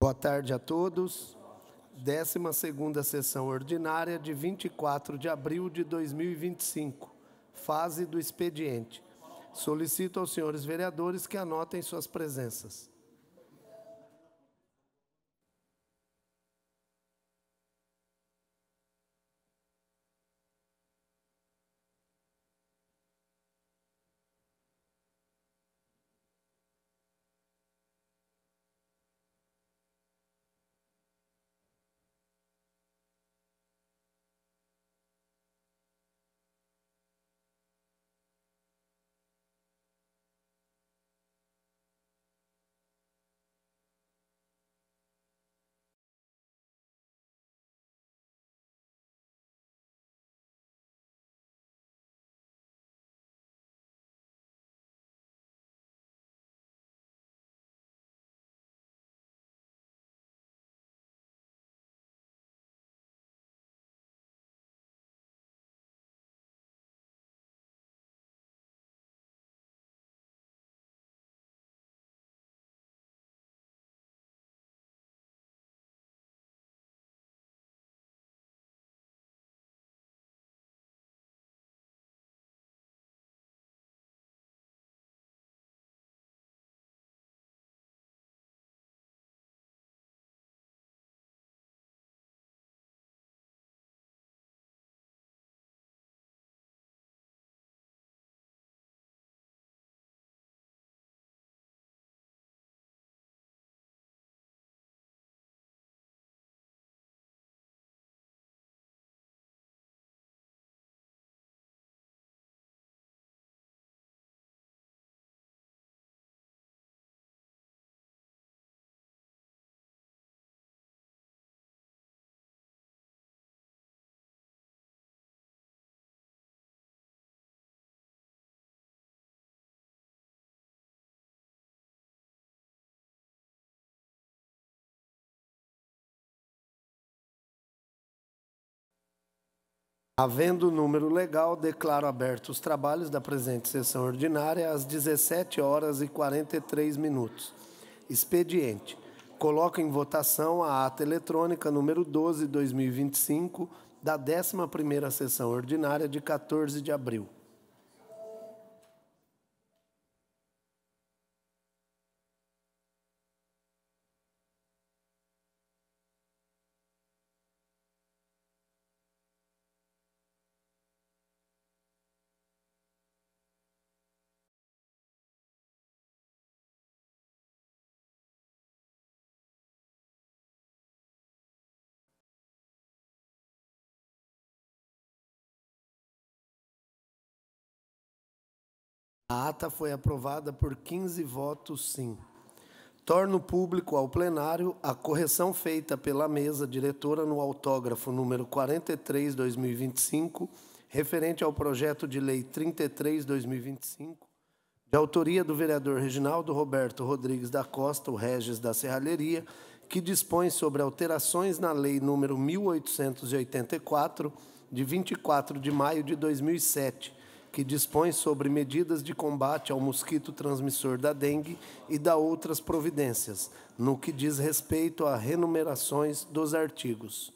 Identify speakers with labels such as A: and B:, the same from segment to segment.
A: Boa tarde a todos. 12ª sessão ordinária de 24 de abril de 2025. Fase do expediente. Solicito aos senhores vereadores que anotem suas presenças. Havendo número legal, declaro abertos os trabalhos da presente sessão ordinária às 17h43. Expediente. Coloco em votação a ata eletrônica número 12/2025 da 11ª sessão ordinária de 14 de abril. A ata foi aprovada por 15 votos sim. Torno público ao plenário a correção feita pela mesa diretora no autógrafo número 43/2025, referente ao projeto de lei 33/2025, de autoria do vereador Reginaldo Roberto Rodrigues da Costa, o Regis da Serralheria, que dispõe sobre alterações na lei número 1884, de 24 de maio de 2007, que dispõe sobre medidas de combate ao mosquito transmissor da dengue e da outras providências, no que diz respeito a renumerações dos artigos.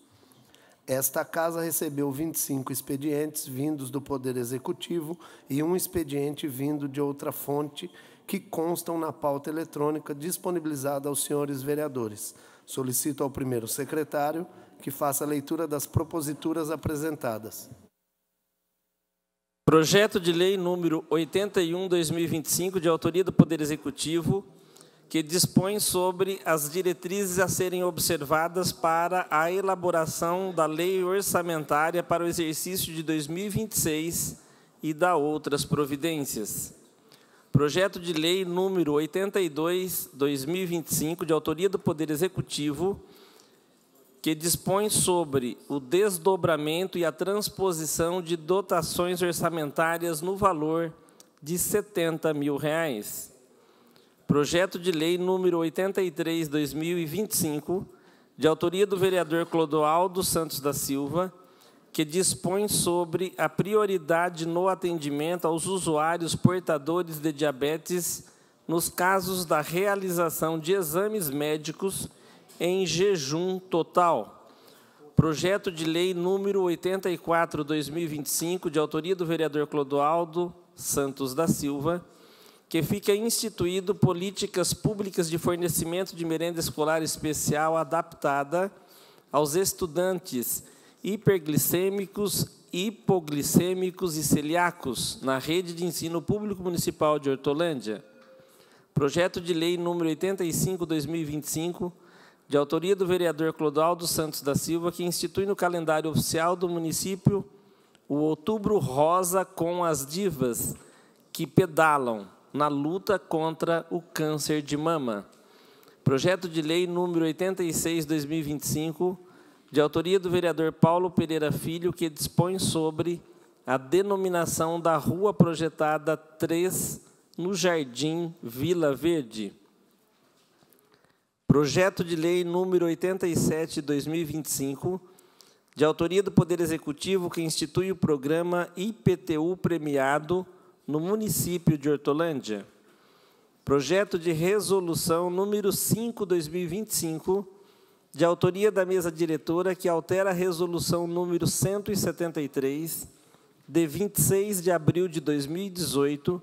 A: Esta Casa recebeu 25 expedientes vindos do Poder Executivo e um expediente vindo de outra fonte, que constam na pauta eletrônica disponibilizada aos senhores vereadores. Solicito ao primeiro secretário que faça a leitura das proposituras apresentadas.
B: Projeto de lei número 81/2025, de autoria do Poder Executivo, que dispõe sobre as diretrizes a serem observadas para a elaboração da lei orçamentária para o exercício de 2026 e da outras providências. Projeto de lei número 82/2025, de autoria do Poder Executivo, que dispõe sobre o desdobramento e a transposição de dotações orçamentárias no valor de R$ 70 mil. Projeto de lei número 83/2025, de autoria do vereador Clodoaldo Santos da Silva, que dispõe sobre a prioridade no atendimento aos usuários portadores de diabetes nos casos da realização de exames médicos em jejum total. Projeto de lei número 84/2025, de autoria do vereador Clodoaldo Santos da Silva, que fica instituído políticas públicas de fornecimento de merenda escolar especial adaptada aos estudantes hiperglicêmicos, hipoglicêmicos e celíacos na rede de ensino público municipal de Hortolândia. Projeto de lei número 85/2025, de autoria do vereador Clodoaldo Santos da Silva, que institui no calendário oficial do município o Outubro Rosa com as divas que pedalam na luta contra o câncer de mama. Projeto de lei número 86/2025, de autoria do vereador Paulo Pereira Filho, que dispõe sobre a denominação da rua projetada 3 no Jardim Vila Verde. Projeto de lei número 87/2025, de autoria do Poder Executivo, que institui o programa IPTU premiado no município de Hortolândia. Projeto de resolução número 5/2025, de autoria da mesa diretora, que altera a resolução número 173, de 26 de abril de 2018,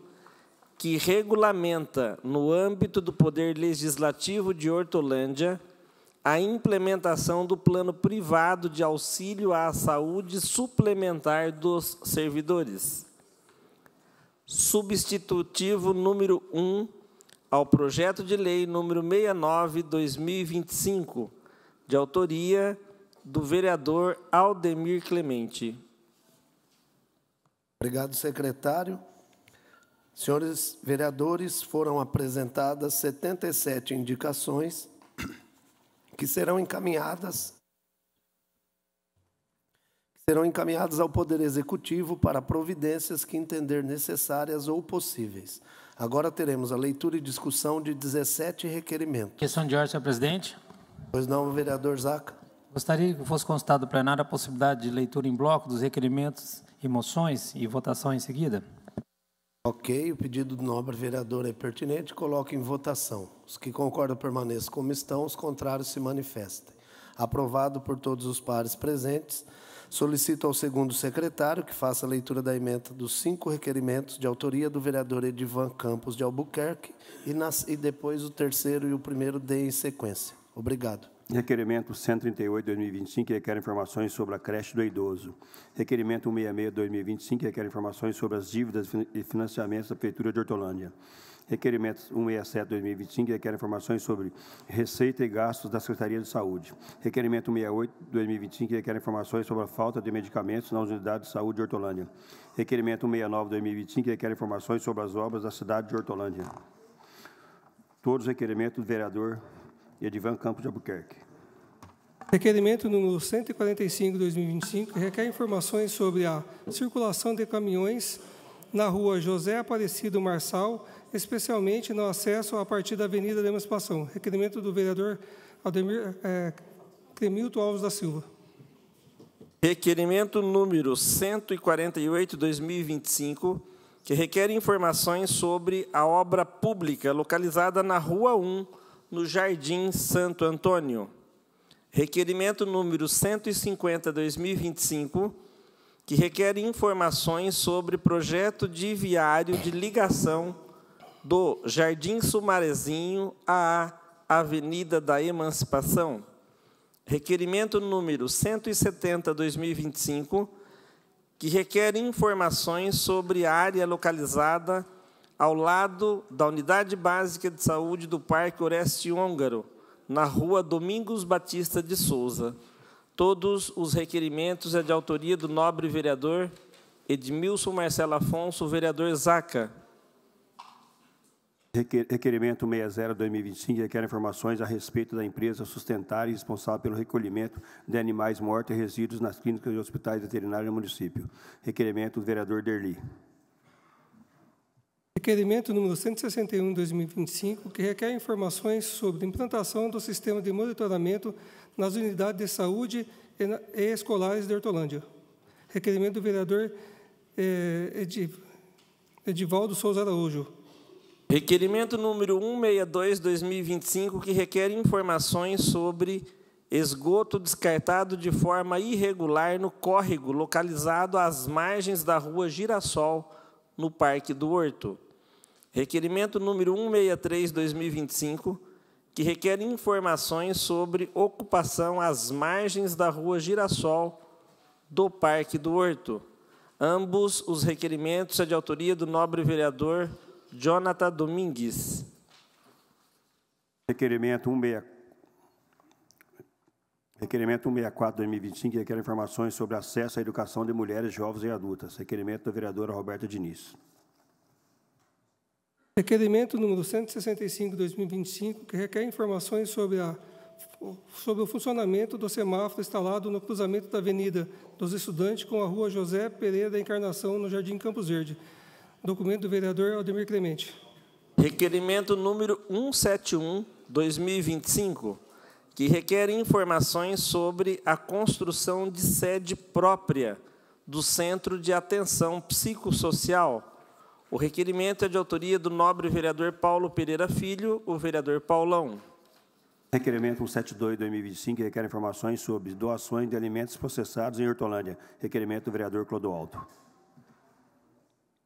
B: que regulamenta, no âmbito do Poder Legislativo de Hortolândia, a implementação do plano privado de auxílio à saúde suplementar dos servidores. Substitutivo número 1 ao projeto de lei número 69/2025, de autoria do vereador Aldemir Clemente.
A: Obrigado, secretário. Senhores vereadores, foram apresentadas 77 indicações que serão encaminhadas ao Poder Executivo para providências que entender necessárias ou possíveis. Agora teremos a leitura e discussão de 17 requerimentos.
C: Questão de ordem, senhor presidente.
A: Pois não, vereador Zaca.
C: Gostaria que fosse constado ao plenário a possibilidade de leitura em bloco dos requerimentos e moções e votação em seguida.
A: Ok, o pedido do nobre vereador é pertinente, coloque em votação. Os que concordam permaneçam como estão, os contrários se manifestem. Aprovado por todos os pares presentes, solicito ao segundo secretário que faça a leitura da ementa dos 5 requerimentos de autoria do vereador Edivan Campos de Albuquerque e depois o terceiro e o primeiro deem em sequência. Obrigado.
D: Requerimento 138/2025, que requer informações sobre a creche do idoso. Requerimento 166/2025, que requer informações sobre as dívidas e financiamentos da Prefeitura de Hortolândia. Requerimento 167/2025, que requer informações sobre receita e gastos da Secretaria de Saúde. Requerimento 168/2025, que requer informações sobre a falta de medicamentos nas unidades de saúde de Hortolândia. Requerimento 169/2025, que requer informações sobre as obras da cidade de Hortolândia. Todos os requerimentos do vereador Edivan Campos de Albuquerque.
E: Requerimento número 145/2025, requer informações sobre a circulação de caminhões na rua José Aparecido Marçal, especialmente no acesso a partir da Avenida da Emancipação. Requerimento do vereador Aldemir Clemilton Alves da Silva.
B: Requerimento número 148/2025, que requer informações sobre a obra pública localizada na Rua 1, no Jardim Santo Antônio. Requerimento número 150/2025, que requer informações sobre projeto de viário de ligação do Jardim Sumarezinho à Avenida da Emancipação. Requerimento número 170/2025, que requer informações sobre a área localizada ao lado da Unidade Básica de Saúde do Parque Oreste Húngaro, na Rua Domingos Batista de Souza. Todos os requerimentos é de autoria do nobre vereador Edmilson Marcelo Afonso, vereador Zaca.
D: Requerimento 60/2025, que requer informações a respeito da empresa sustentária e responsável pelo recolhimento de animais mortos e resíduos nas clínicas e hospitais veterinários do município. Requerimento do vereador Derli.
E: Requerimento número 161/2025, que requer informações sobre a implantação do sistema de monitoramento nas unidades de saúde e escolares de Hortolândia. Requerimento do vereador Edivaldo Souza Araújo.
B: Requerimento número 162/2025, que requer informações sobre esgoto descartado de forma irregular no córrego localizado às margens da rua Girassol, no Parque do Horto. Requerimento número 163/2025, que requer informações sobre ocupação às margens da rua Girassol, do Parque do Horto. Ambos os requerimentos são de autoria do nobre vereador Jonathan Domingues.
D: Requerimento 164/2025, que requer informações sobre acesso à educação de mulheres, jovens e adultas. Requerimento da vereadora Roberta Diniz.
E: Requerimento número 165/2025, que requer informações sobre o funcionamento do semáforo instalado no cruzamento da Avenida dos Estudantes com a Rua José Pereira da Encarnação, no Jardim Campos Verde. Documento do vereador Aldemir Clemente.
B: Requerimento número 171/2025, que requer informações sobre a construção de sede própria do Centro de Atenção Psicossocial. O requerimento é de autoria do nobre vereador Paulo Pereira Filho, o vereador Paulão.
D: Requerimento 172/2025, que requer informações sobre doações de alimentos processados em Hortolândia. Requerimento do vereador Clodoaldo.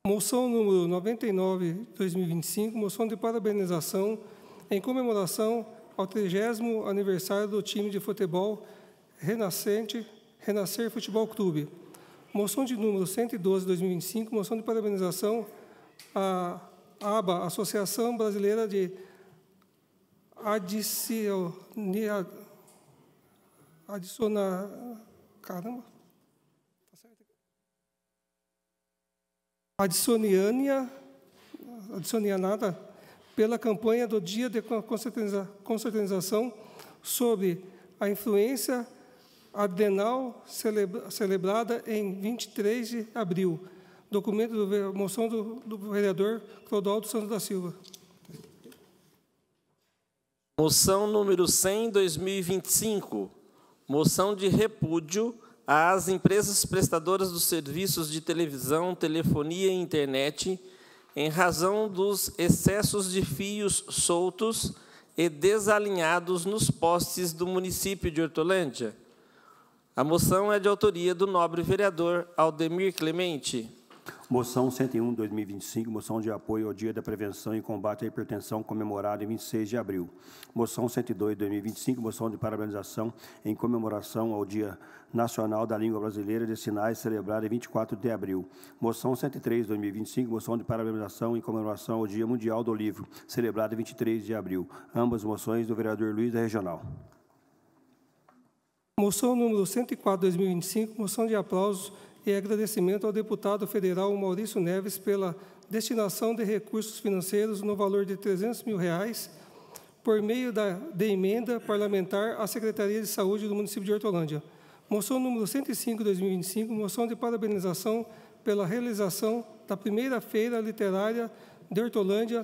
E: Moção número 99/2025, moção de parabenização em comemoração ao 30º aniversário do time de futebol Renascer Futebol Clube. Moção de número 112/2025, moção de parabenização à ABA, Associação Brasileira de Adicionianada pela campanha do Dia de Conscientização sobre a influência adenal celebrada em 23 de abril. Documento moção do vereador Clodoaldo Santos da Silva.
B: Moção número 100/2025, moção de repúdio às empresas prestadoras dos serviços de televisão, telefonia e internet em razão dos excessos de fios soltos e desalinhados nos postes do município de Hortolândia. A moção é de autoria do nobre vereador Aldemir Clemente.
D: Moção 101/2025, moção de apoio ao Dia da Prevenção e Combate à Hipertensão, comemorado em 26 de abril. Moção 102/2025, moção de parabenização em comemoração ao Dia Nacional da Língua Brasileira de Sinais, celebrado em 24 de abril. Moção 103/2025, moção de parabenização em comemoração ao Dia Mundial do Livro, celebrado em 23 de abril. Ambas moções do vereador Luiz da Regional.
E: Moção número 104/2025, moção de aplausos e agradecimento ao deputado federal Maurício Neves pela destinação de recursos financeiros no valor de R$300 mil por meio de emenda parlamentar à Secretaria de Saúde do município de Hortolândia. Moção número 105/2025, moção de parabenização pela realização da primeira feira literária de Hortolândia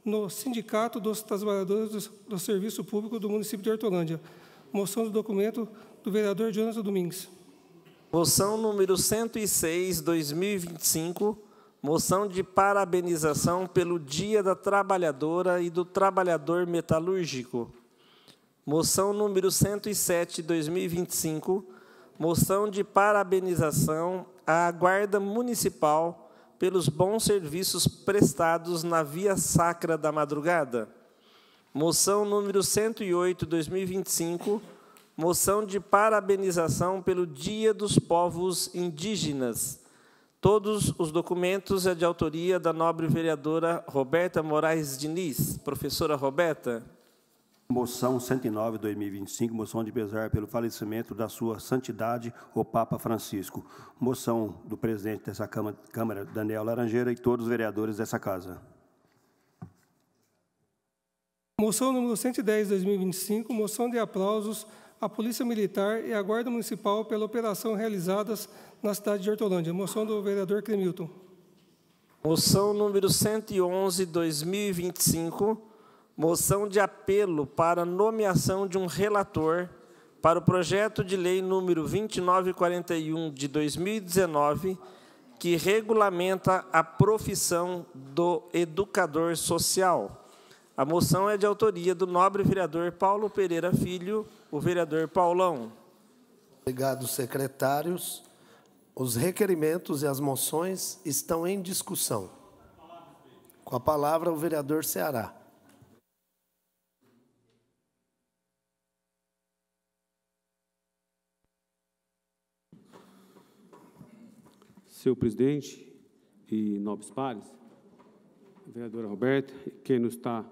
E: no Sindicato dos Trabalhadores do Serviço Público do município de Hortolândia. Moção do documento do vereador Jonathan Domingues.
B: Moção número 106/2025, moção de parabenização pelo Dia da Trabalhadora e do Trabalhador Metalúrgico. Moção número 107/2025, moção de parabenização à Guarda Municipal pelos bons serviços prestados na Via Sacra da Madrugada. Moção número 108/2025, moção de parabenização pelo Dia dos Povos Indígenas. Todos os documentos é de autoria da nobre vereadora Roberta Moraes Diniz. Professora Roberta.
D: Moção 109/2025, moção de pesar pelo falecimento da sua santidade, o Papa Francisco. Moção do presidente dessa Câmara, Daniel Laranjeira, e todos os vereadores dessa casa.
E: Moção número 110/2025, moção de aplausos à Polícia Militar e à Guarda Municipal pela operação realizadas na cidade de Hortolândia. Moção do vereador Clemilton.
B: Moção número 111/2025, moção de apelo para nomeação de um relator para o projeto de lei número 2941 de 2019, que regulamenta a profissão do educador social. A moção é de autoria do nobre vereador Paulo Pereira Filho, o vereador Paulão.
A: Obrigado, secretários. Os requerimentos e as moções estão em discussão. Com a palavra, o vereador Ceará.
F: Senhor presidente e nobres pares, vereadora Roberta, quem não está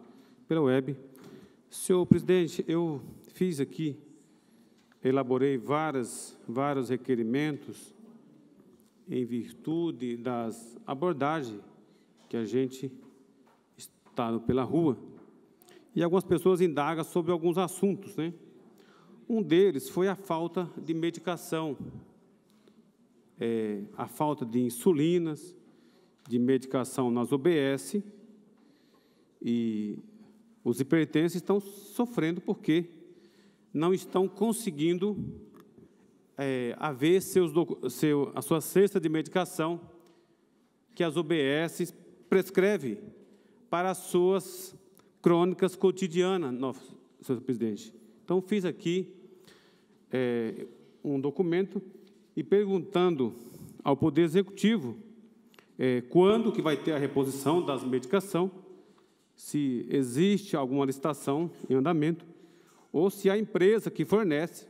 F: pela web. Senhor presidente, eu fiz aqui, elaborei vários requerimentos em virtude das abordagens que a gente está pela rua. E algumas pessoas indagam sobre alguns assuntos, né? Um deles foi a falta de medicação, a falta de insulinas, de medicação nas UBS, e os hipertensos estão sofrendo porque não estão conseguindo haver a sua cesta de medicação que as UBS prescrevem para as suas crônicas cotidianas, senhor presidente. Então, fiz aqui um documento e perguntando ao Poder Executivo quando que vai ter a reposição das medicações, se existe alguma licitação em andamento, ou se a empresa que fornece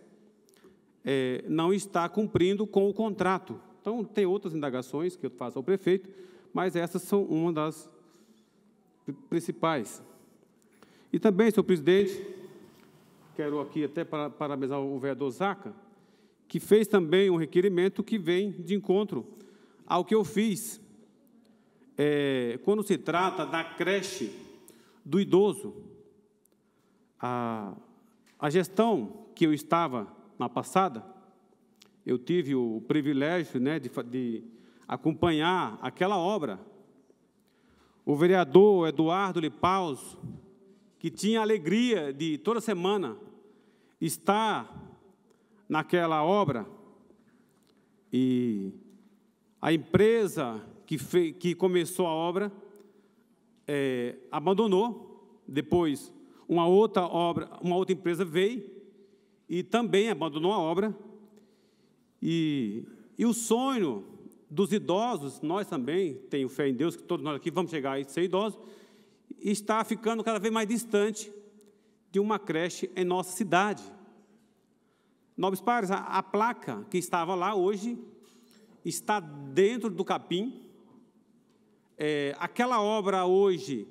F: não está cumprindo com o contrato. Então, tem outras indagações que eu faço ao prefeito, mas essas são uma das principais. E também, senhor presidente, quero aqui até parabenizar o vereador Zaca, que fez também um requerimento que vem de encontro ao que eu fiz. Quando se trata da creche do idoso, a gestão que eu estava na passada, eu tive o privilégio, né, de acompanhar aquela obra. O vereador Eduardo Lipaus, que tinha a alegria de, toda semana, estar naquela obra, e a empresa que começou a obra abandonou. Depois, uma outra empresa veio e também abandonou a obra. E o sonho dos idosos, nós também, tenho fé em Deus, que todos nós aqui vamos chegar a ser idosos, está ficando cada vez mais distante de uma creche em nossa cidade. Nobres pares, a placa que estava lá hoje está dentro do capim. Aquela obra hoje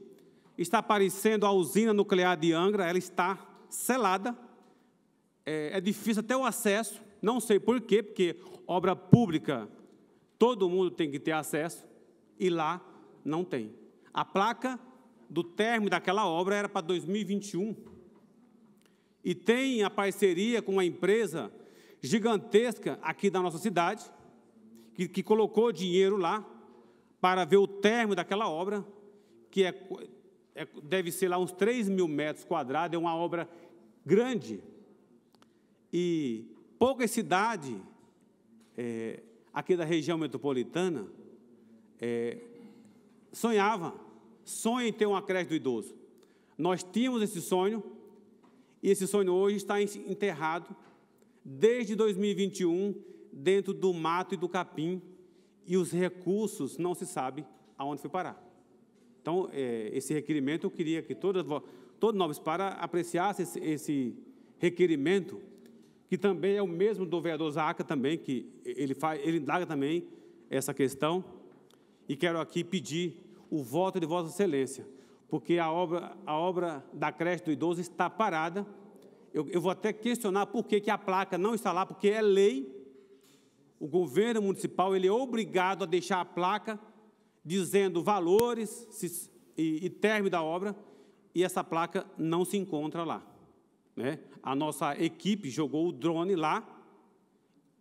F: está parecendo a usina nuclear de Angra, ela está selada. É difícil até o acesso, não sei por quê, porque obra pública, todo mundo tem que ter acesso, e lá não tem. A placa do término daquela obra era para 2021, e tem a parceria com uma empresa gigantesca aqui da nossa cidade, que colocou dinheiro lá para ver o término daquela obra, que deve ser lá uns 3 mil metros quadrados, é uma obra grande. E poucas cidades aqui da região metropolitana sonham em ter uma creche do idoso. Nós tínhamos esse sonho, e esse sonho hoje está enterrado desde 2021, dentro do mato e do capim, e os recursos não se sabe aonde foi parar. Então, esse requerimento, eu queria que todos nobres pares apreciassem esse requerimento, que também é o mesmo do vereador Zaca, também, que ele indaga também essa questão, e quero aqui pedir o voto de Vossa Excelência, porque a obra da creche do idoso está parada. Eu vou até questionar por que a placa não está lá, porque é lei. O governo municipal ele é obrigado a deixar a placa dizendo valores e término da obra, e essa placa não se encontra lá, né? A nossa equipe jogou o drone lá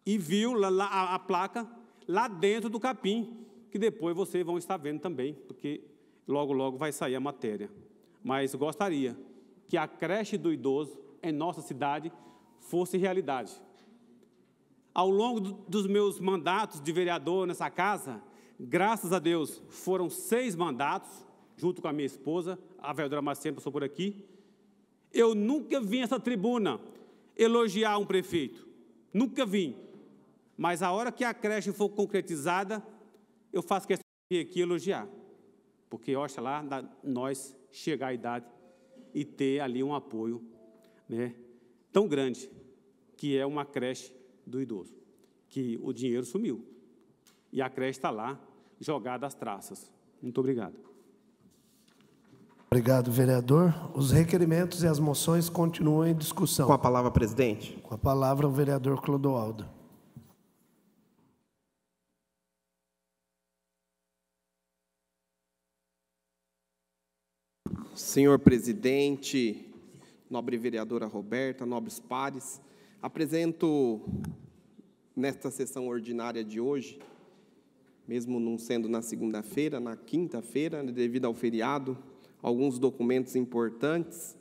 F: e viu a placa lá dentro do capim, que depois vocês vão estar vendo também, porque logo, logo vai sair a matéria. Mas gostaria que a creche do idoso em nossa cidade fosse realidade. Ao longo dos meus mandatos de vereador nessa casa, Graças a Deus, foram 6 mandatos, junto com a minha esposa, a vereadora Marcena passou por aqui. Eu nunca vim a essa tribuna elogiar um prefeito, nunca vim. Mas a hora que a creche for concretizada, eu faço questão de vir aqui elogiar. Porque, olha lá, nós chegar à idade e ter ali um apoio, né, tão grande, que é uma creche do idoso, que o dinheiro sumiu. E a creche está lá, jogada às traças. Muito obrigado.
A: Obrigado, vereador. Os requerimentos e as moções continuam em discussão.
G: Com a palavra, presidente.
A: Com a palavra, o vereador Clodoaldo.
G: Senhor presidente, nobre vereadora Roberta, nobres pares, apresento nesta sessão ordinária de hoje, mesmo não sendo na segunda-feira, na quinta-feira, devido ao feriado, alguns documentos importantes,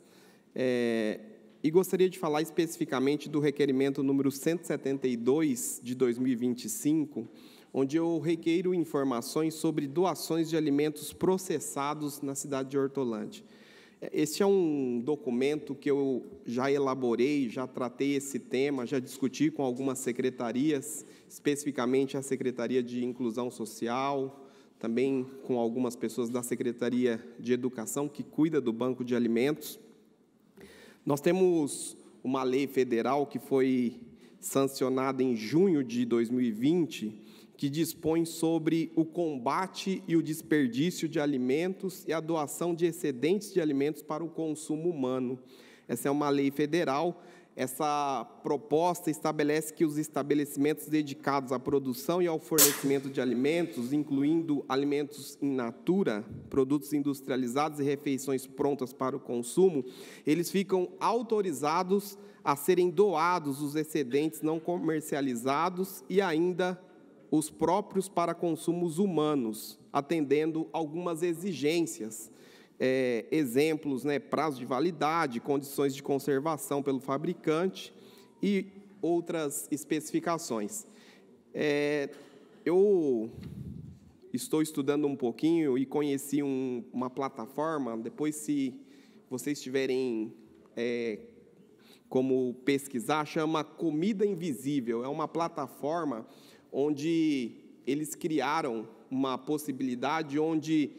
G: e gostaria de falar especificamente do requerimento número 172 de 2025, onde eu requeiro informações sobre doações de alimentos processados na cidade de Hortolândia. Este é um documento que eu já elaborei, já tratei esse tema, já discuti com algumas secretarias, especificamente a Secretaria de Inclusão Social, também com algumas pessoas da Secretaria de Educação, que cuida do Banco de Alimentos. Nós temos uma lei federal que foi sancionada em junho de 2020, que dispõe sobre o combate e o desperdício de alimentos e a doação de excedentes de alimentos para o consumo humano. Essa é uma lei federal. Essa proposta estabelece que os estabelecimentos dedicados à produção e ao fornecimento de alimentos, incluindo alimentos in natura, produtos industrializados e refeições prontas para o consumo, eles ficam autorizados a serem doados os excedentes não comercializados e ainda os próprios para consumos humanos, atendendo algumas exigências, exemplos, prazo de validade, condições de conservação pelo fabricante e outras especificações. Eu estou estudando um pouquinho e conheci uma plataforma, depois se vocês tiverem como pesquisar, chama Comida Invisível, é uma plataforma onde eles criaram uma possibilidade onde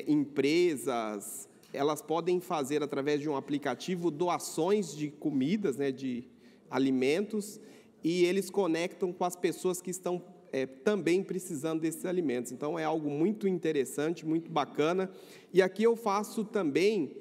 G: empresas, elas podem fazer, através de um aplicativo, doações de comidas, de alimentos, e eles conectam com as pessoas que estão também precisando desses alimentos. Então, é algo muito interessante, muito bacana. E aqui eu faço também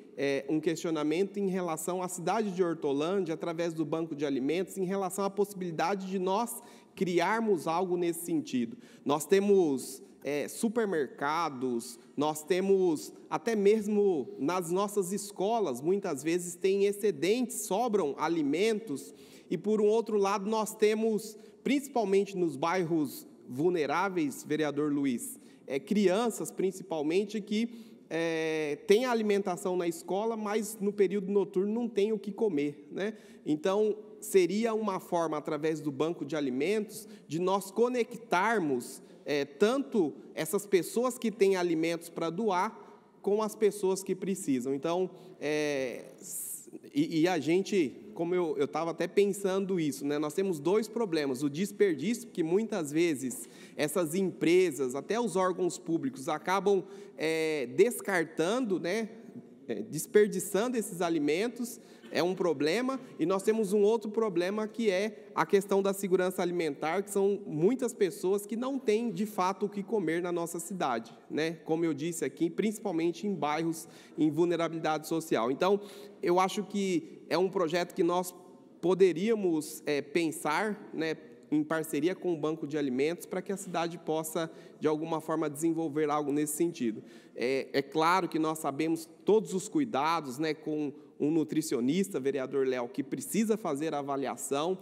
G: um questionamento em relação à cidade de Hortolândia, através do Banco de Alimentos, em relação à possibilidade de nós criarmos algo nesse sentido. Nós temos supermercados, nós temos até mesmo nas nossas escolas, muitas vezes tem excedentes, sobram alimentos, e por um outro lado nós temos, principalmente nos bairros vulneráveis, vereador Luiz, crianças principalmente que têm alimentação na escola, mas no período noturno não tem o que comer, Então, seria uma forma, através do Banco de Alimentos, de nós conectarmos tanto essas pessoas que têm alimentos para doar, com as pessoas que precisam. Então, a gente, como eu estava até pensando isso, nós temos 2 problemas. O desperdício, que muitas vezes essas empresas, até os órgãos públicos, acabam descartando, desperdiçando esses alimentos, é um problema, e nós temos um outro problema que é a questão da segurança alimentar, que são muitas pessoas que não têm, de fato, o que comer na nossa cidade, Como eu disse aqui, principalmente em bairros em vulnerabilidade social. Então, eu acho que é um projeto que nós poderíamos pensar, em parceria com o Banco de Alimentos, para que a cidade possa, de alguma forma, desenvolver algo nesse sentido. É claro que nós sabemos todos os cuidados, com um nutricionista, vereador Léo, que precisa fazer a avaliação,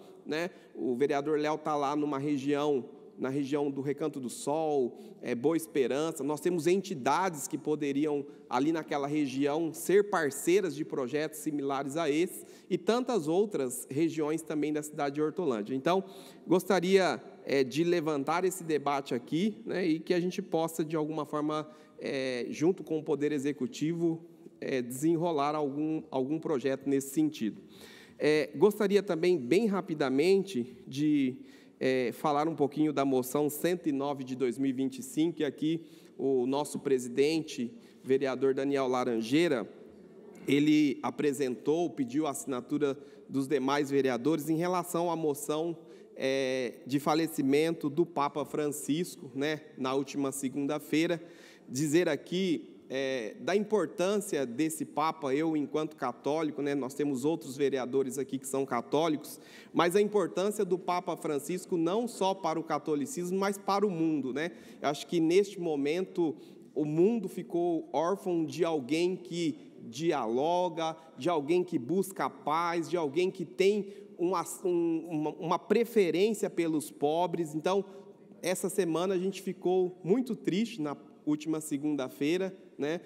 G: O vereador Léo está lá numa região na região do Recanto do Sol, Boa Esperança. Nós temos entidades que poderiam, ali naquela região, ser parceiras de projetos similares a esse, e tantas outras regiões também da cidade de Hortolândia. Então, gostaria de levantar esse debate aqui, né, e que a gente possa, de alguma forma, junto com o Poder Executivo, desenrolar algum projeto nesse sentido. Gostaria também, bem rapidamente, de falar um pouquinho da moção 109 de 2025, que aqui o nosso presidente, vereador Daniel Laranjeira, ele apresentou, pediu a assinatura dos demais vereadores em relação à moção de falecimento do Papa Francisco, né, na última segunda-feira. Dizer aqui da importância desse Papa. Eu, enquanto católico, né, nós temos outros vereadores aqui que são católicos, mas a importância do Papa Francisco não só para o catolicismo, mas para o mundo, né? Eu acho que, neste momento, o mundo ficou órfão de alguém que dialoga, de alguém que busca a paz, de alguém que tem uma preferência pelos pobres. Então, essa semana a gente ficou muito triste na última segunda-feira, né?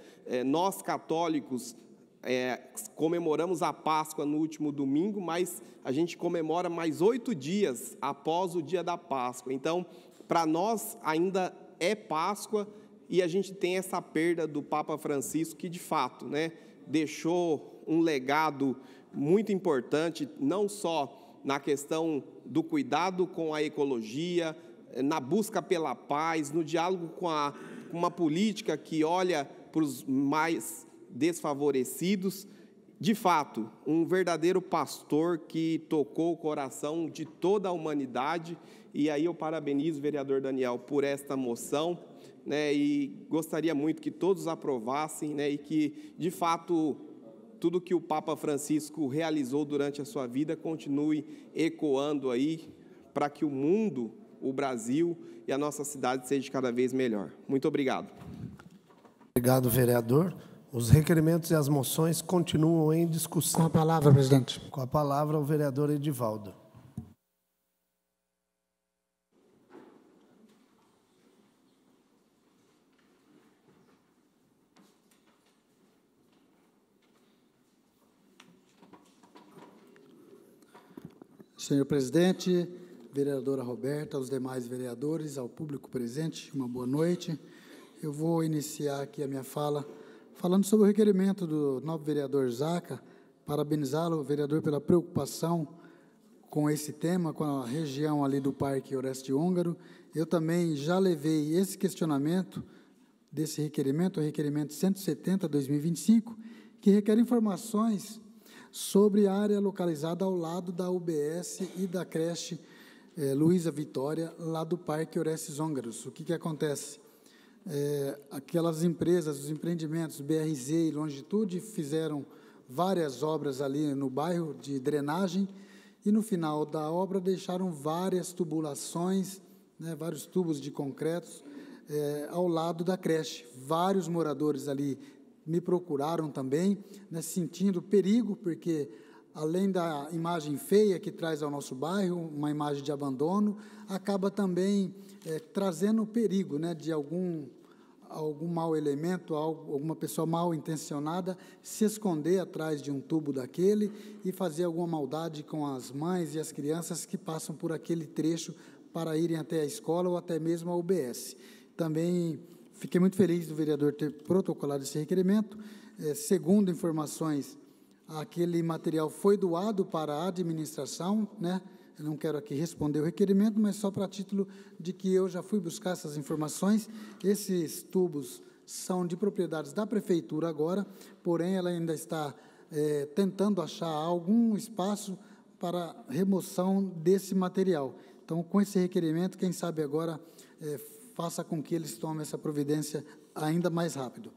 G: Nós, católicos, comemoramos a Páscoa no último domingo, mas a gente comemora mais 8 dias após o dia da Páscoa. Então, para nós, ainda é Páscoa, e a gente tem essa perda do Papa Francisco, que, de fato, né, deixou um legado muito importante, não só na questão do cuidado com a ecologia, na busca pela paz, no diálogo com uma política que olha para os mais desfavorecidos. De fato, um verdadeiro pastor que tocou o coração de toda a humanidade. E aí eu parabenizo o vereador Daniel por esta moção, né, e gostaria muito que todos aprovassem, né, e que, de fato, tudo que o Papa Francisco realizou durante a sua vida continue ecoando aí para que o mundo, o Brasil e a nossa cidade seja cada vez melhor. Muito obrigado.
A: Obrigado, vereador. Os requerimentos e as moções continuam em discussão.
H: Com a palavra, presidente.
A: Com a palavra, o vereador Edivaldo.
H: Senhor presidente, vereadora Roberta, aos demais vereadores, ao público presente, uma boa noite. Eu vou iniciar aqui a minha fala falando sobre o requerimento do novo vereador Zaca, parabenizá-lo, vereador, pela preocupação com esse tema, com a região ali do Parque Orestes Húngaro. Eu também já levei esse questionamento desse requerimento, o requerimento 170/2025, que requer informações sobre a área localizada ao lado da UBS e da creche Luísa Vitória, lá do Parque Orestes Húngaros. O que acontece? Aquelas empresas, os empreendimentos BRZ e Longitude fizeram várias obras ali no bairro de drenagem e, no final da obra, deixaram várias tubulações, né, vários tubos de concretos ao lado da creche. Vários moradores ali me procuraram também, né, sentindo perigo, porque, além da imagem feia que traz ao nosso bairro, uma imagem de abandono, acaba também trazendo perigo, né, de algum mau elemento, alguma pessoa mal intencionada se esconder atrás de um tubo daquele e fazer alguma maldade com as mães e as crianças que passam por aquele trecho para irem até a escola ou até mesmo a UBS. Também fiquei muito feliz do vereador ter protocolado esse requerimento. Segundo informações, aquele material foi doado para a administração, né? Eu não quero aqui responder o requerimento, mas só para título de que eu já fui buscar essas informações. Esses tubos são de propriedades da prefeitura agora, porém ela ainda está tentando achar algum espaço para remoção desse material. Então, com esse requerimento, quem sabe agora faça com que eles tomem essa providência ainda mais rápido.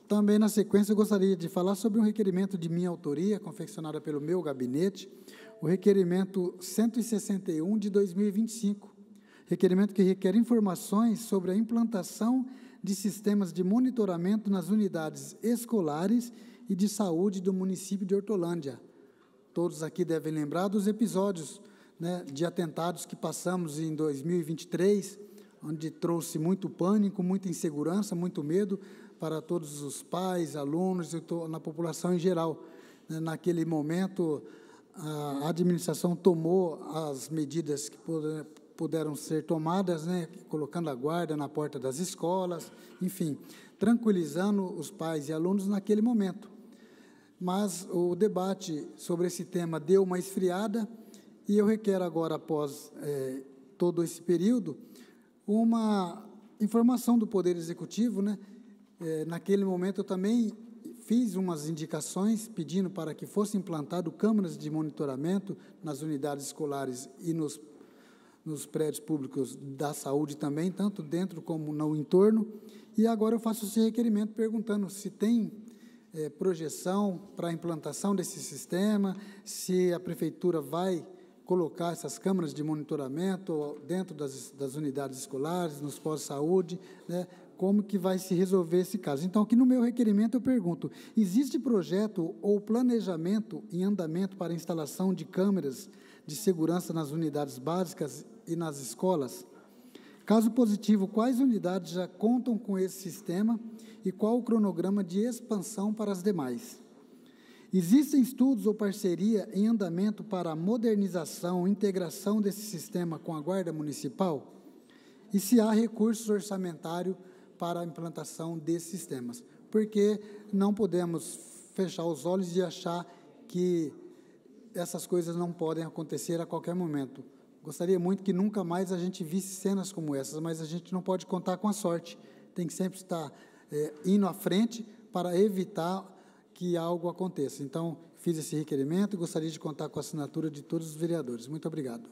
H: Também, na sequência, eu gostaria de falar sobre um requerimento de minha autoria, confeccionado pelo meu gabinete, o requerimento 161 de 2025, requerimento que requer informações sobre a implantação de sistemas de monitoramento nas unidades escolares e de saúde do município de Hortolândia. Todos aqui devem lembrar dos episódios né, de atentados que passamos em 2023, onde trouxe muito pânico, muita insegurança, muito medo para todos os pais, alunos e na população em geral. Naquele momento, a administração tomou as medidas que puderam ser tomadas, né, colocando a guarda na porta das escolas, enfim, tranquilizando os pais e alunos naquele momento. Mas o debate sobre esse tema deu uma esfriada e eu requero agora, após todo esse período, uma informação do Poder Executivo, né? Naquele momento eu também fiz umas indicações pedindo para que fossem implantado câmeras de monitoramento nas unidades escolares e nos prédios públicos da saúde também, tanto dentro como no entorno, e agora eu faço esse requerimento perguntando se tem projeção para a implantação desse sistema, se a Prefeitura vai colocar essas câmeras de monitoramento dentro das unidades escolares, nos pós-saúde, né? Como que vai se resolver esse caso. Então, aqui no meu requerimento eu pergunto, existe projeto ou planejamento em andamento para a instalação de câmeras de segurança nas unidades básicas e nas escolas? Caso positivo, quais unidades já contam com esse sistema e qual o cronograma de expansão para as demais? Existem estudos ou parceria em andamento para a modernização e integração desse sistema com a Guarda Municipal? E se há recursos orçamentários para a implantação desses sistemas? Porque não podemos fechar os olhos e achar que essas coisas não podem acontecer a qualquer momento. Gostaria muito que nunca mais a gente visse cenas como essas, mas a gente não pode contar com a sorte. Tem que sempre estar indo à frente para evitar que algo aconteça. Então, fiz esse requerimento e gostaria de contar com a assinatura de todos os vereadores. Muito obrigado.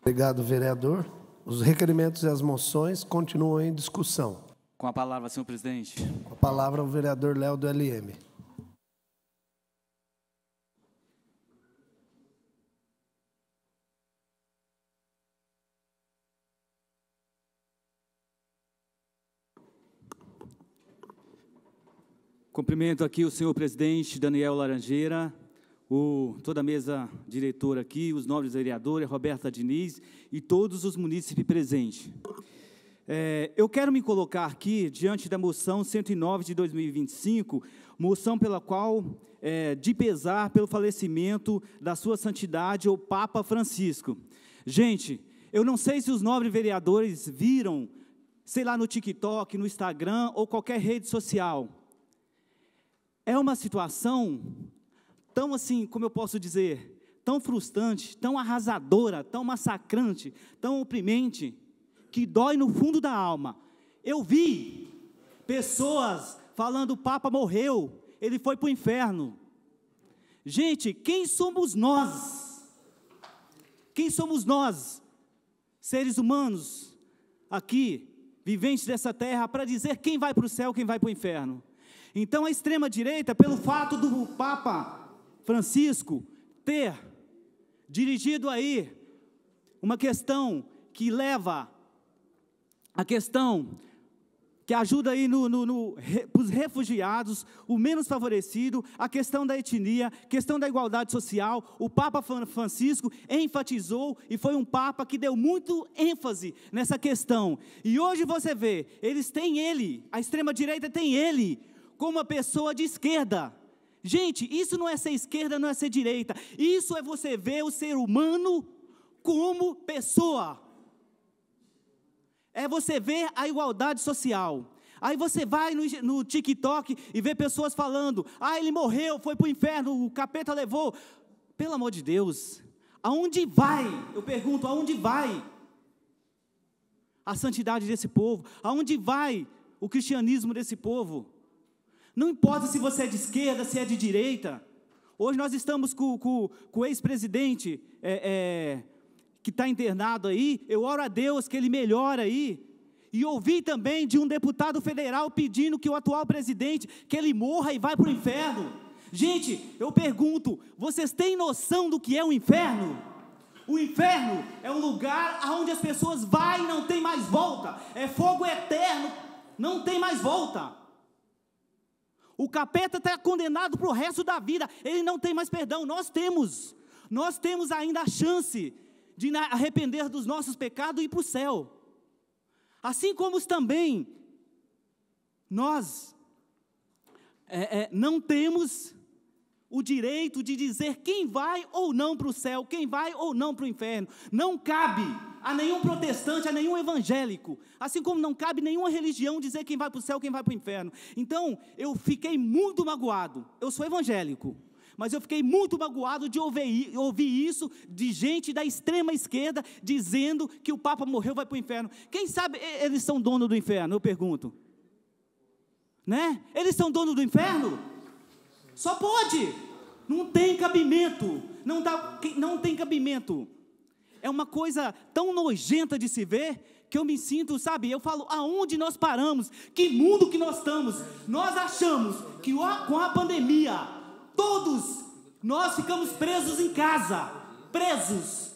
A: Obrigado, vereador. Os requerimentos e as moções continuam em discussão.
I: Com a palavra, senhor presidente.
A: Com a palavra, o vereador Léo, do LM.
I: Cumprimento aqui o senhor presidente Daniel Laranjeira, toda a mesa diretora aqui, os nobres vereadores, Roberta Diniz e todos os munícipes presentes. Eu quero me colocar aqui diante da moção 109 de 2025, moção pela qual, de pesar pelo falecimento da sua santidade, o Papa Francisco. Gente, eu não sei se os nobres vereadores viram, sei lá, no TikTok, no Instagram ou qualquer rede social. É uma situação tão assim, como eu posso dizer, tão frustrante, tão arrasadora, tão massacrante, tão oprimente, que dói no fundo da alma. Eu vi pessoas falando, o Papa morreu, ele foi para o inferno. Gente, quem somos nós? Quem somos nós, seres humanos, aqui, viventes dessa terra, para dizer quem vai para o céu, quem vai para o inferno? Então, a extrema-direita, pelo fato do Papa Francisco ter dirigido aí uma questão que leva a questão que ajuda aí para os refugiados, o menos favorecido, a questão da etnia, questão da igualdade social, o Papa Francisco enfatizou e foi um Papa que deu muito ênfase nessa questão. E hoje você vê, eles têm ele, a extrema-direita tem ele, como uma pessoa de esquerda. Gente, isso não é ser esquerda, não é ser direita, isso é você ver o ser humano como pessoa. É você ver a igualdade social. Aí você vai no TikTok e vê pessoas falando, ele morreu, foi para o inferno, o capeta levou. Pelo amor de Deus, aonde vai? Eu pergunto, aonde vai a santidade desse povo? Aonde vai o cristianismo desse povo? Não importa se você é de esquerda, se é de direita. Hoje nós estamos com o ex-presidente que está internado aí. Eu oro a Deus que ele melhore aí. E ouvi também de um deputado federal pedindo que o atual presidente, que ele morra e vá para o inferno. Gente, eu pergunto, vocês têm noção do que é o inferno? O inferno é um lugar onde as pessoas vão e não tem mais volta. É fogo eterno, não tem mais volta. O capeta está condenado para o resto da vida, ele não tem mais perdão. Nós temos ainda a chance de arrepender dos nossos pecados e ir para o céu. Assim como também nós não temos o direito de dizer quem vai ou não para o céu, quem vai ou não para o inferno. Não cabe a nenhum protestante, a nenhum evangélico, assim como não cabe nenhuma religião dizer quem vai para o céu, quem vai para o inferno. Então, eu fiquei muito magoado. Eu sou evangélico, mas eu fiquei muito magoado de ouvir isso de gente da extrema esquerda dizendo que o Papa morreu, vai para o inferno. Quem sabe eles são donos do inferno, eu pergunto. Né? Eles são donos do inferno? Só pode. Não tem cabimento. Não tem cabimento. É uma coisa tão nojenta de se ver, que eu me sinto, sabe, eu falo, aonde nós paramos? Que mundo que nós estamos? Nós achamos que com a pandemia, todos nós ficamos presos em casa, presos.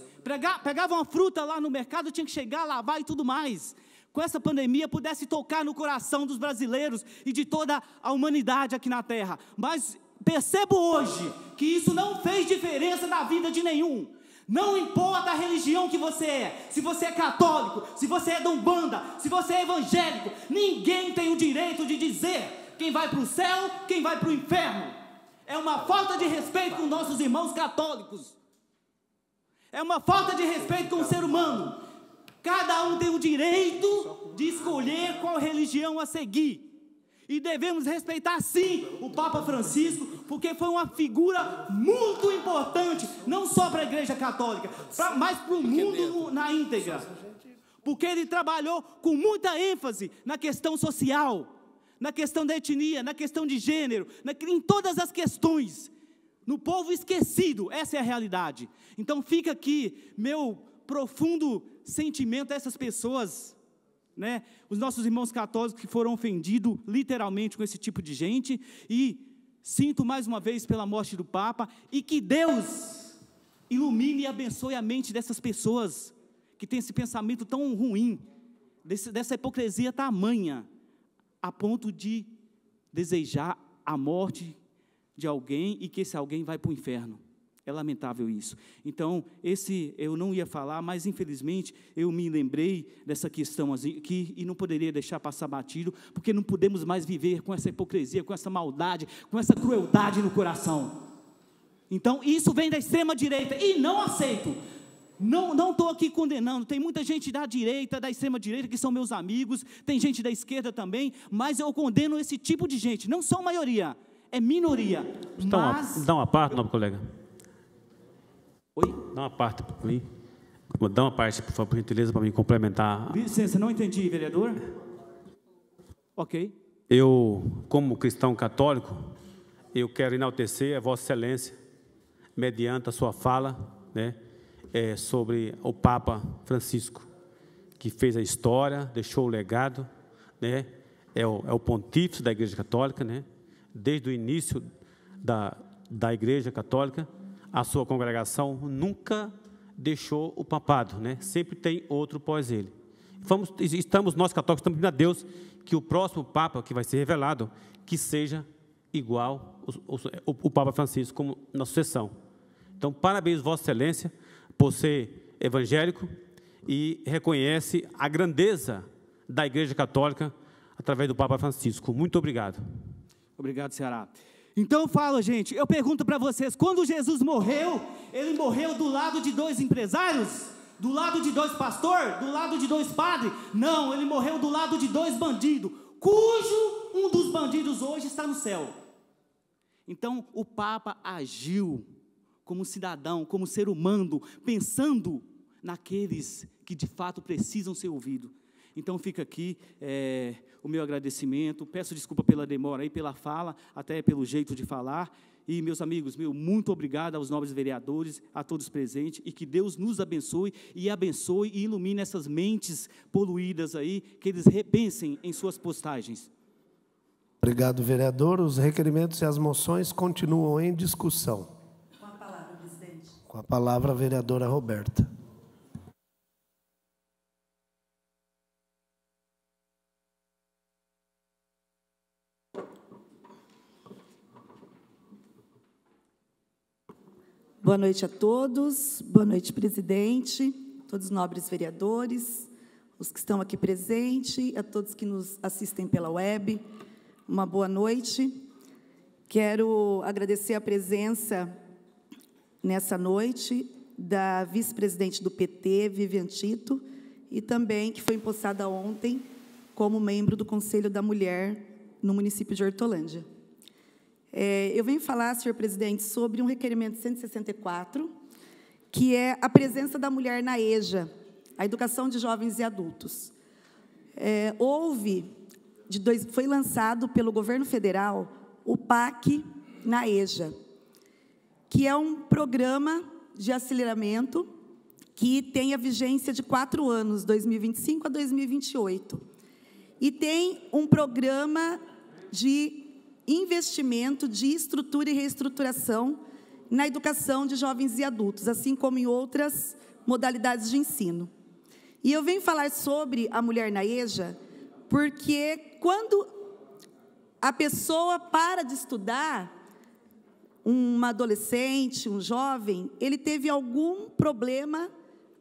I: Pegava uma fruta lá no mercado, tinha que chegar, lavar e tudo mais. Com essa pandemia, pudesse tocar no coração dos brasileiros e de toda a humanidade aqui na Terra. Mas percebo hoje que isso não fez diferença na vida de nenhum. Não importa a religião que você é, se você é católico, se você é da Umbanda, se você é evangélico, ninguém tem o direito de dizer quem vai para o céu, quem vai para o inferno. É uma falta de respeito com nossos irmãos católicos. É uma falta de respeito com o ser humano. Cada um tem o direito de escolher qual religião a seguir. E devemos respeitar sim o Papa Francisco, porque foi uma figura muito importante, não só para a Igreja Católica, mas para o mundo na íntegra. Porque ele trabalhou com muita ênfase na questão social, na questão da etnia, na questão de gênero, em todas as questões. No povo esquecido, essa é a realidade. Então fica aqui meu profundo sentimento a essas pessoas, né? Os nossos irmãos católicos que foram ofendidos literalmente com esse tipo de gente, e sinto mais uma vez pela morte do Papa, e que Deus ilumine e abençoe a mente dessas pessoas que têm esse pensamento tão ruim, dessa hipocrisia tamanha, a ponto de desejar a morte de alguém e que esse alguém vai para o inferno. É lamentável isso. Então, eu não ia falar, mas infelizmente eu me lembrei dessa questão aqui e não poderia deixar passar batido, porque não podemos mais viver com essa hipocrisia, com essa maldade, com essa crueldade no coração. Então, isso vem da extrema direita e não aceito. Não estou aqui condenando, tem muita gente da direita, da extrema direita, que são meus amigos, tem gente da esquerda também, mas eu condeno esse tipo de gente. Não são maioria, é minoria.
J: Dá uma parte, nobre colega.
I: Oi?
J: Dá uma parte para mim. Dá uma parte, por favor, por gentileza, para me complementar.
I: Licença, não entendi, vereador. Ok.
J: Eu, como cristão católico, eu quero enaltecer a Vossa Excelência, mediante a sua fala, né, sobre o Papa Francisco, que fez a história, deixou o legado, né, é o pontífice da Igreja Católica, né, desde o início da Igreja Católica. A sua congregação nunca deixou o papado, né? Sempre tem outro pós ele. Nós católicos, estamos pedindo a Deus que o próximo Papa que vai ser revelado, que seja igual o Papa Francisco, como na sucessão. Então, parabéns, Vossa Excelência, por ser evangélico e reconhece a grandeza da Igreja Católica através do Papa Francisco. Muito obrigado.
I: Obrigado, Ceará. Então eu falo, gente, eu pergunto para vocês, quando Jesus morreu, ele morreu do lado de 2 empresários? Do lado de 2 pastores? Do lado de 2 padres? Não, ele morreu do lado de 2 bandidos, cujo um dos bandidos hoje está no céu. Então o Papa agiu como cidadão, como ser humano, pensando naqueles que de fato precisam ser ouvidos. Então fica aqui o meu agradecimento, peço desculpa pela demora aí, pela fala, até pelo jeito de falar, e meus amigos, muito obrigado aos nobres vereadores, a todos presentes, e que Deus nos abençoe e ilumine essas mentes poluídas aí, que eles repensem em suas postagens.
A: Obrigado, vereador. Os requerimentos e as moções continuam em discussão.
K: Com a palavra, presidente.
A: Com a palavra, a vereadora Roberta.
K: Boa noite a todos, boa noite, presidente, todos os nobres vereadores, os que estão aqui presentes, a todos que nos assistem pela web, uma boa noite. Quero agradecer a presença nessa noite da vice-presidente do PT, Vivian Tito, e também que foi empossada ontem como membro do Conselho da Mulher no município de Hortolândia. Eu venho falar, senhor presidente, sobre um requerimento 164, que é a presença da mulher na EJA, a educação de jovens e adultos. Foi lançado pelo governo federal o PAC na EJA, que é um programa de aceleramento que tem a vigência de 4 anos, 2025 a 2028. E tem um programa de investimento de estrutura e reestruturação na educação de jovens e adultos, assim como em outras modalidades de ensino. E eu venho falar sobre a mulher na EJA, porque quando a pessoa para de estudar, uma adolescente, um jovem, ele teve algum problema,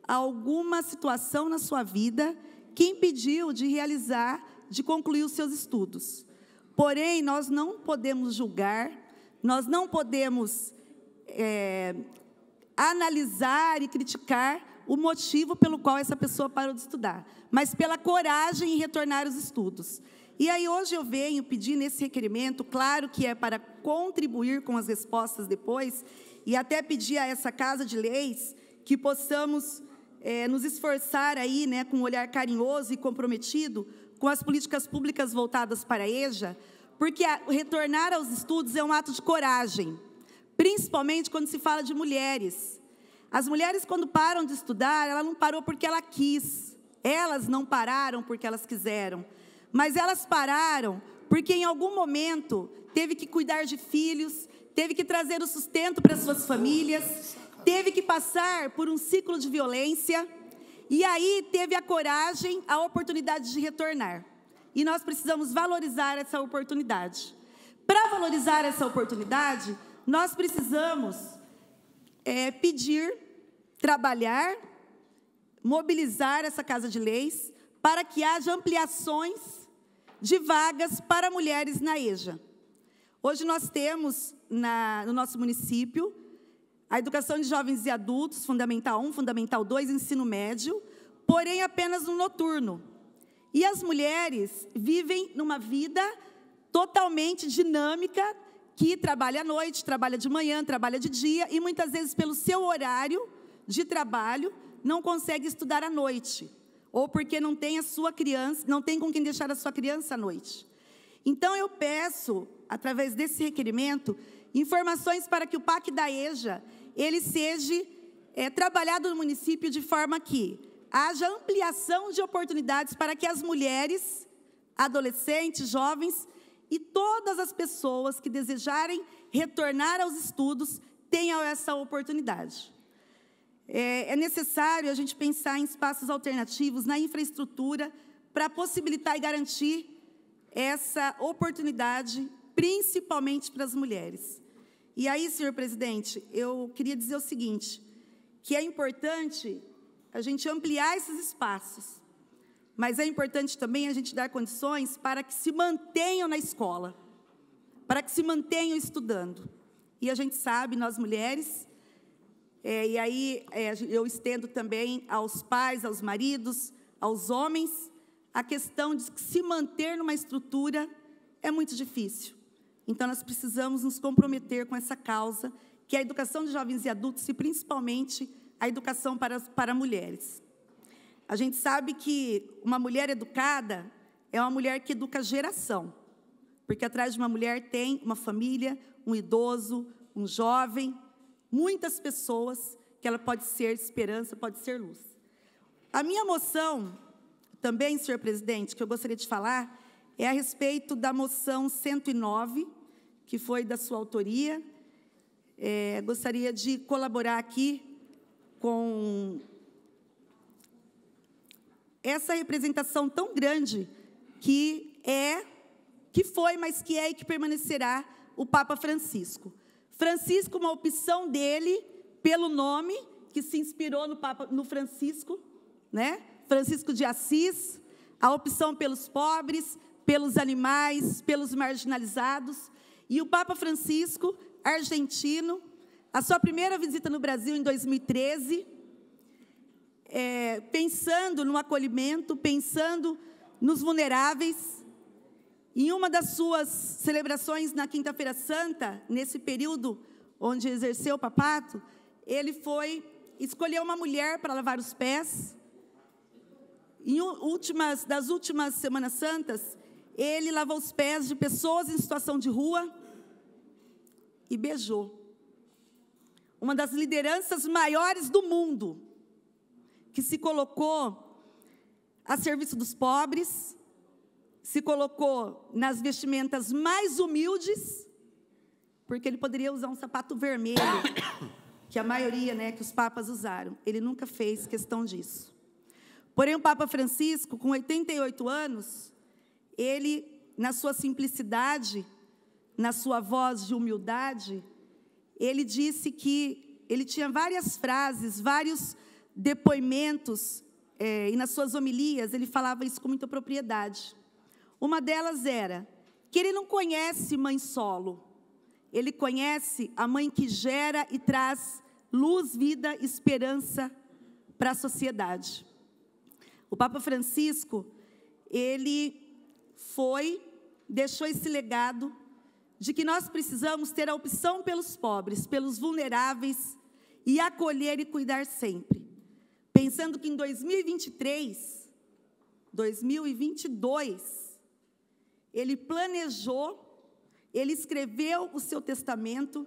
K: alguma situação na sua vida que impediu de realizar, de concluir os seus estudos. Porém, nós não podemos julgar, nós não podemos analisar e criticar o motivo pelo qual essa pessoa parou de estudar, mas pela coragem em retornar aos estudos. E aí, hoje eu venho pedir nesse requerimento, claro que é para contribuir com as respostas depois, e até pedir a essa Casa de Leis que possamos nos esforçar aí, né, com um olhar carinhoso e comprometido com as políticas públicas voltadas para a EJA, porque retornar aos estudos é um ato de coragem, principalmente quando se fala de mulheres. As mulheres, quando param de estudar, ela não parou porque ela quis, elas não pararam porque elas quiseram, mas elas pararam porque, em algum momento, teve que cuidar de filhos, teve que trazer o sustento para suas famílias, teve que passar por um ciclo de violência, e aí teve a coragem, a oportunidade de retornar. E nós precisamos valorizar essa oportunidade. Para valorizar essa oportunidade, nós precisamos pedir, trabalhar, mobilizar essa Casa de Leis para que haja ampliações de vagas para mulheres na EJA. Hoje nós temos no nosso município a educação de jovens e adultos, Fundamental 1, Fundamental 2, ensino médio, porém apenas no noturno. E as mulheres vivem numa vida totalmente dinâmica, que trabalha à noite, trabalha de manhã, trabalha de dia, e muitas vezes, pelo seu horário de trabalho, não consegue estudar à noite, ou porque não tem a sua criança, não tem com quem deixar a sua criança à noite. Então, eu peço, através desse requerimento, informações para que o PAC da EJA ele seja trabalhado no município de forma que haja ampliação de oportunidades para que as mulheres, adolescentes, jovens e todas as pessoas que desejarem retornar aos estudos tenham essa oportunidade. É necessário a gente pensar em espaços alternativos, na infraestrutura, para possibilitar e garantir essa oportunidade, principalmente para as mulheres. E aí, senhor presidente, eu queria dizer o seguinte, que é importante a gente ampliar esses espaços, mas é importante também a gente dar condições para que se mantenham na escola, para que se mantenham estudando. E a gente sabe, nós mulheres, e aí eu estendo também aos pais, aos maridos, aos homens, a questão de se manter numa estrutura é muito difícil. Então, nós precisamos nos comprometer com essa causa, que é a educação de jovens e adultos, e principalmente a educação para mulheres. A gente sabe que uma mulher educada é uma mulher que educa geração, porque atrás de uma mulher tem uma família, um idoso, um jovem, muitas pessoas que ela pode ser esperança, pode ser luz. A minha moção, também, senhor presidente, que eu gostaria de falar, é a respeito da moção 109, que foi da sua autoria. Gostaria de colaborar aqui com essa representação tão grande que foi, mas que é e que permanecerá o Papa Francisco. Francisco, uma opção dele pelo nome, que se inspirou no Francisco, né? Francisco de Assis, a opção pelos pobres, pelos animais, pelos marginalizados. E o Papa Francisco, argentino, a sua primeira visita no Brasil em 2013, pensando no acolhimento, pensando nos vulneráveis. Em uma das suas celebrações na Quinta-feira Santa, nesse período onde exerceu o papato, ele escolheu uma mulher para lavar os pés. Das últimas Semanas Santas, ele lavou os pés de pessoas em situação de rua e beijou. Uma das lideranças maiores do mundo, que se colocou a serviço dos pobres, se colocou nas vestimentas mais humildes, porque ele poderia usar um sapato vermelho, que a maioria, né, que os papas usaram. Ele nunca fez questão disso. Porém, o Papa Francisco, com 88 anos, ele, na sua simplicidade, na sua voz de humildade, ele disse que ele tinha várias frases, vários depoimentos, e nas suas homilias ele falava isso com muita propriedade. Uma delas era que ele não conhece mãe solo, ele conhece a mãe que gera e traz luz, vida, esperança para a sociedade. O Papa Francisco, ele deixou esse legado de que nós precisamos ter a opção pelos pobres, pelos vulneráveis, e acolher e cuidar sempre. Pensando que em 2023, 2022, ele planejou, ele escreveu o seu testamento,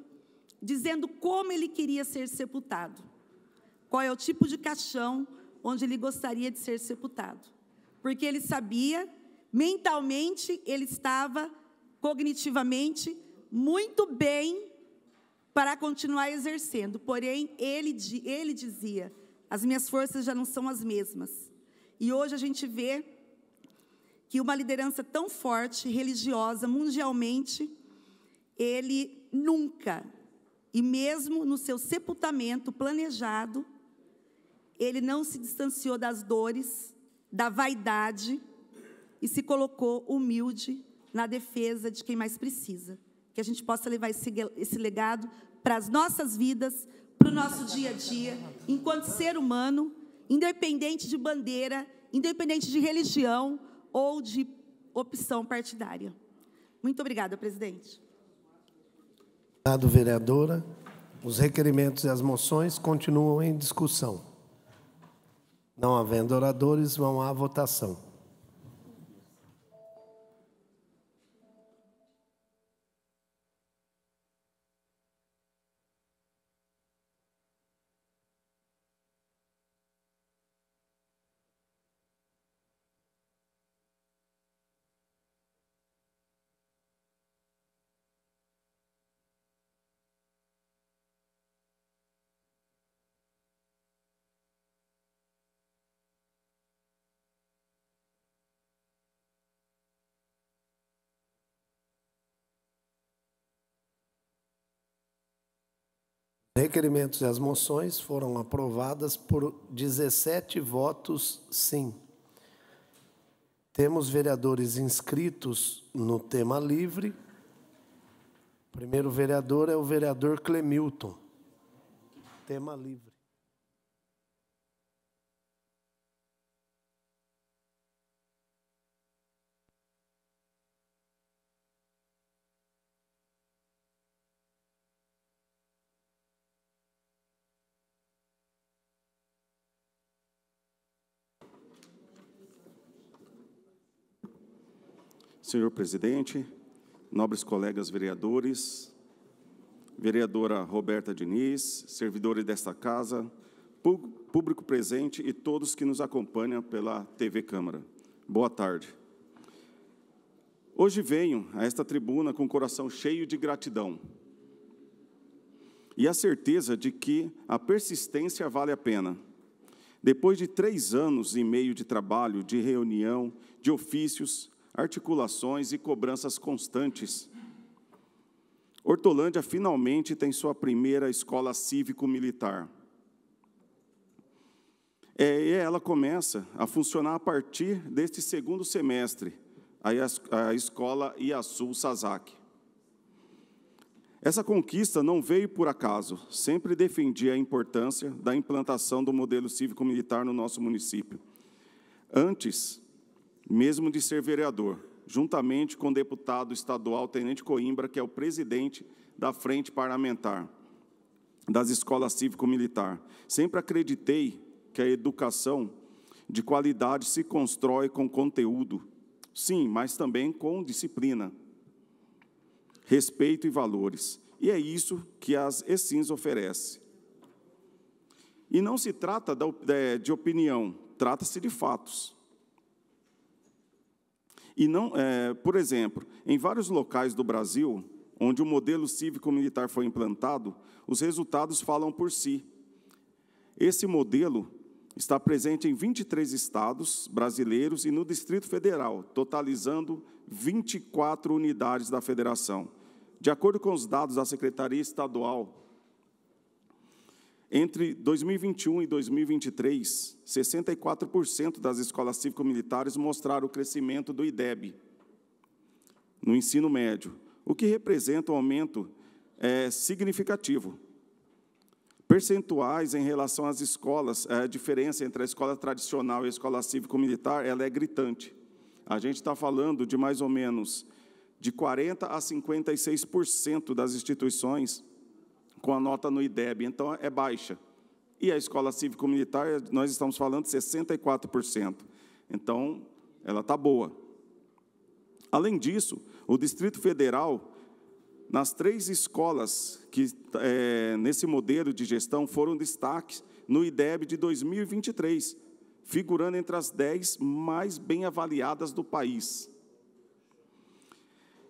K: dizendo como ele queria ser sepultado, qual é o tipo de caixão onde ele gostaria de ser sepultado. Porque ele sabia, mentalmente, ele estava, cognitivamente, muito bem para continuar exercendo. Porém, ele dizia, as minhas forças já não são as mesmas. E hoje a gente vê que uma liderança tão forte, religiosa, mundialmente, ele nunca, e mesmo no seu sepultamento planejado, ele não se distanciou das dores, da vaidade, e se colocou humilde na defesa de quem mais precisa. Que a gente possa levar esse legado para as nossas vidas, para o nosso dia a dia, enquanto ser humano, independente de bandeira, independente de religião ou de opção partidária. Muito obrigada, presidente.
A: Obrigado, vereadora. Os requerimentos e as moções continuam em discussão. Não havendo oradores, vão à votação. Requerimentos e as moções foram aprovadas por 17 votos sim. Temos vereadores inscritos no tema livre. O primeiro vereador é o vereador Clemilton. Tema livre.
L: Senhor presidente, nobres colegas vereadores, vereadora Roberta Diniz, servidores desta casa, público presente e todos que nos acompanham pela TV Câmara. Boa tarde. Hoje venho a esta tribuna com o coração cheio de gratidão e a certeza de que a persistência vale a pena. Depois de 3 anos e meio de trabalho, de reunião, de ofícios, articulações e cobranças constantes, Hortolândia finalmente tem sua primeira escola cívico-militar. E ela começa a funcionar a partir deste segundo semestre, a escola Iaçu Sasaki. Essa conquista não veio por acaso, sempre defendi a importância da implantação do modelo cívico-militar no nosso município, antes mesmo de ser vereador, juntamente com o deputado estadual Tenente Coimbra, que é o presidente da Frente Parlamentar das Escolas Cívico-Militar. Sempre acreditei que a educação de qualidade se constrói com conteúdo, sim, mas também com disciplina, respeito e valores. E é isso que as ESINs oferece. E não se trata de opinião, trata-se de fatos. E não, por exemplo, em vários locais do Brasil, onde o modelo cívico-militar foi implantado, os resultados falam por si. Esse modelo está presente em 23 estados brasileiros e no Distrito Federal, totalizando 24 unidades da federação. De acordo com os dados da Secretaria Estadual, entre 2021 e 2023, 64% das escolas cívico-militares mostraram o crescimento do IDEB no ensino médio, o que representa um aumento significativo. Percentuais em relação às escolas, a diferença entre a escola tradicional e a escola cívico-militar, ela é gritante. A gente está falando de mais ou menos de 40% a 56% das instituições com a nota no IDEB, então é baixa. E a escola cívico-militar, nós estamos falando de 64%. Então, ela está boa. Além disso, o Distrito Federal, nas 3 escolas que, nesse modelo de gestão, foram destaques no IDEB de 2023, figurando entre as 10 mais bem avaliadas do país.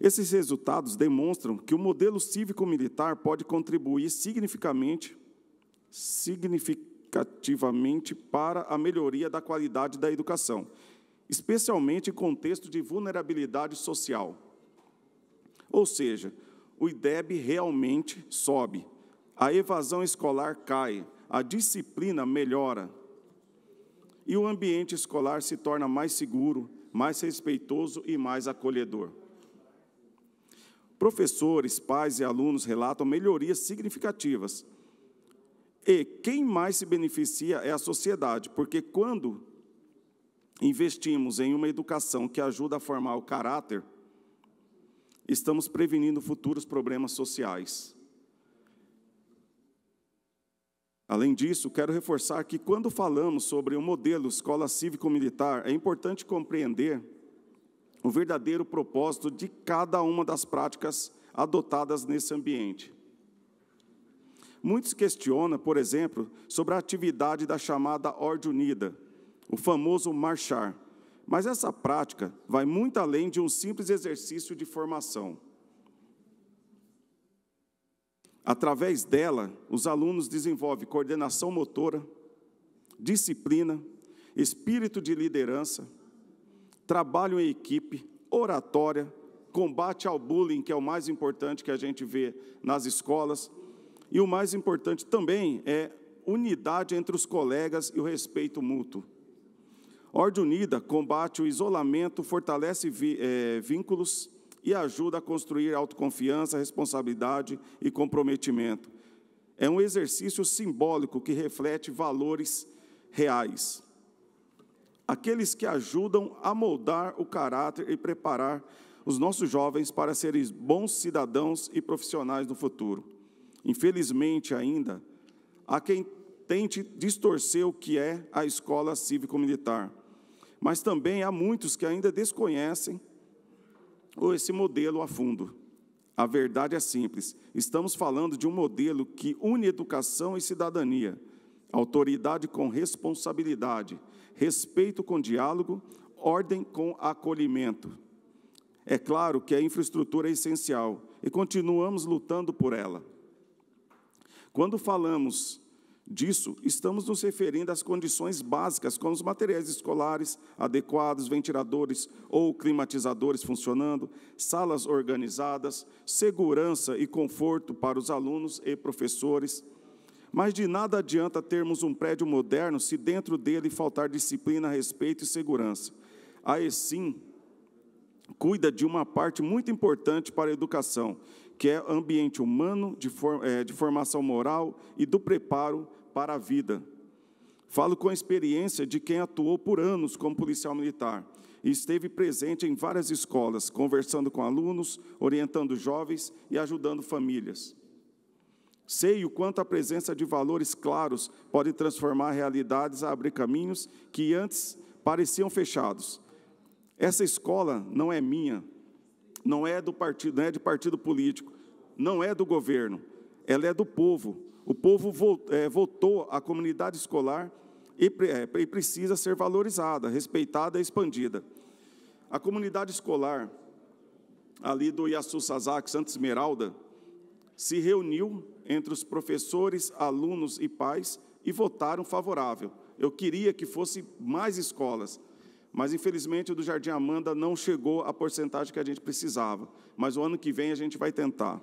L: Esses resultados demonstram que o modelo cívico-militar pode contribuir significativamente para a melhoria da qualidade da educação, especialmente em contexto de vulnerabilidade social. Ou seja, o IDEB realmente sobe, a evasão escolar cai, a disciplina melhora e o ambiente escolar se torna mais seguro, mais respeitoso e mais acolhedor. Professores, pais e alunos relatam melhorias significativas. E quem mais se beneficia é a sociedade, porque quando investimos em uma educação que ajuda a formar o caráter, estamos prevenindo futuros problemas sociais. Além disso, quero reforçar que, quando falamos sobre o modelo escola cívico-militar, é importante compreender o verdadeiro propósito de cada uma das práticas adotadas nesse ambiente. Muitos questionam, por exemplo, sobre a atividade da chamada Ordem Unida, o famoso marchar, mas essa prática vai muito além de um simples exercício de formação. Através dela, os alunos desenvolvem coordenação motora, disciplina, espírito de liderança, trabalho em equipe, oratória, combate ao bullying, que é o mais importante que a gente vê nas escolas, e o mais importante também é unidade entre os colegas e o respeito mútuo. Ordem Unida combate o isolamento, fortalece vínculos e ajuda a construir autoconfiança, responsabilidade e comprometimento. É um exercício simbólico que reflete valores reais. Aqueles que ajudam a moldar o caráter e preparar os nossos jovens para serem bons cidadãos e profissionais no futuro. Infelizmente, ainda, há quem tente distorcer o que é a escola cívico-militar, mas também há muitos que ainda desconhecem esse modelo a fundo. A verdade é simples, estamos falando de um modelo que une educação e cidadania, autoridade com responsabilidade, respeito com diálogo, ordem com acolhimento. É claro que a infraestrutura é essencial e continuamos lutando por ela. Quando falamos disso, estamos nos referindo às condições básicas, como os materiais escolares adequados, ventiladores ou climatizadores funcionando, salas organizadas, segurança e conforto para os alunos e professores. Mas de nada adianta termos um prédio moderno se dentro dele faltar disciplina, respeito e segurança. A ESIM cuida de uma parte muito importante para a educação, que é ambiente humano, de formação moral e do preparo para a vida. Falo com a experiência de quem atuou por anos como policial militar e esteve presente em várias escolas, conversando com alunos, orientando jovens e ajudando famílias. Sei o quanto a presença de valores claros pode transformar realidades a abrir caminhos que antes pareciam fechados. Essa escola não é minha, não é do partido, não é de partido político, não é do governo, ela é do povo. O povo votou a comunidade escolar e precisa ser valorizada, respeitada e expandida. A comunidade escolar, ali do Iaçu Sasaki, Santa Esmeralda, se reuniu entre os professores, alunos e pais e votaram favorável. Eu queria que fosse mais escolas, mas, infelizmente, o do Jardim Amanda não chegou à porcentagem que a gente precisava. Mas o ano que vem a gente vai tentar.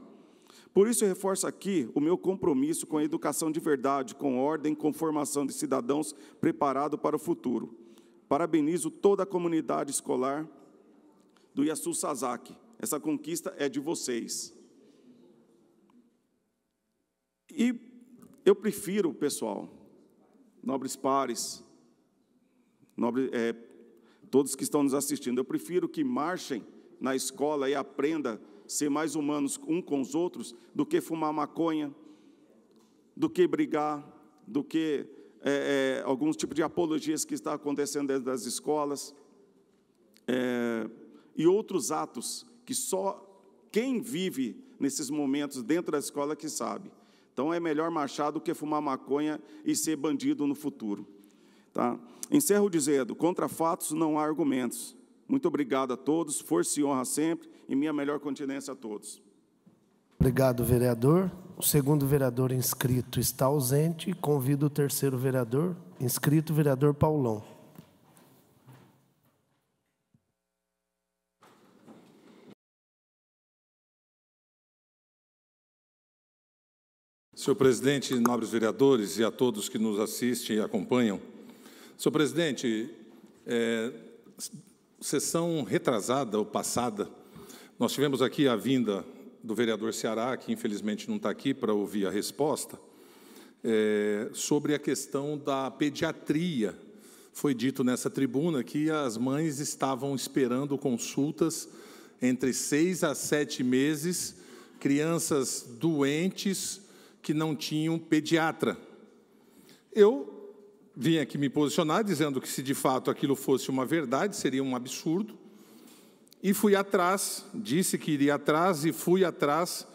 L: Por isso, eu reforço aqui o meu compromisso com a educação de verdade, com ordem, com formação de cidadãos preparados para o futuro. Parabenizo toda a comunidade escolar do Iaçu Sasaki. Essa conquista é de vocês. E eu prefiro, pessoal, nobres pares, todos que estão nos assistindo, eu prefiro que marchem na escola e aprendam a ser mais humanos um com os outros, do que fumar maconha, do que brigar, do que alguns tipos de apologias que está acontecendo dentro das escolas, e outros atos que só quem vive nesses momentos dentro da escola que sabe. Então, é melhor marchar do que fumar maconha e ser bandido no futuro. Tá? Encerro dizendo, contra fatos não há argumentos. Muito obrigado a todos, força e honra sempre, e minha melhor continência a todos.
A: Obrigado, vereador. O segundo vereador inscrito está ausente. Convido o terceiro vereador inscrito, vereador Paulão.
M: Senhor presidente, nobres vereadores e a todos que nos assistem e acompanham. Senhor presidente, sessão retrasada ou passada, nós tivemos aqui a vinda do vereador Ceará, que infelizmente não está aqui para ouvir a resposta, sobre a questão da pediatria. Foi dito nessa tribuna que as mães estavam esperando consultas entre 6 a 7 meses, crianças doentes que não tinham pediatra. Eu vim aqui me posicionar dizendo que, se de fato aquilo fosse uma verdade, seria um absurdo, e fui atrás, disse que iria atrás e fui atrás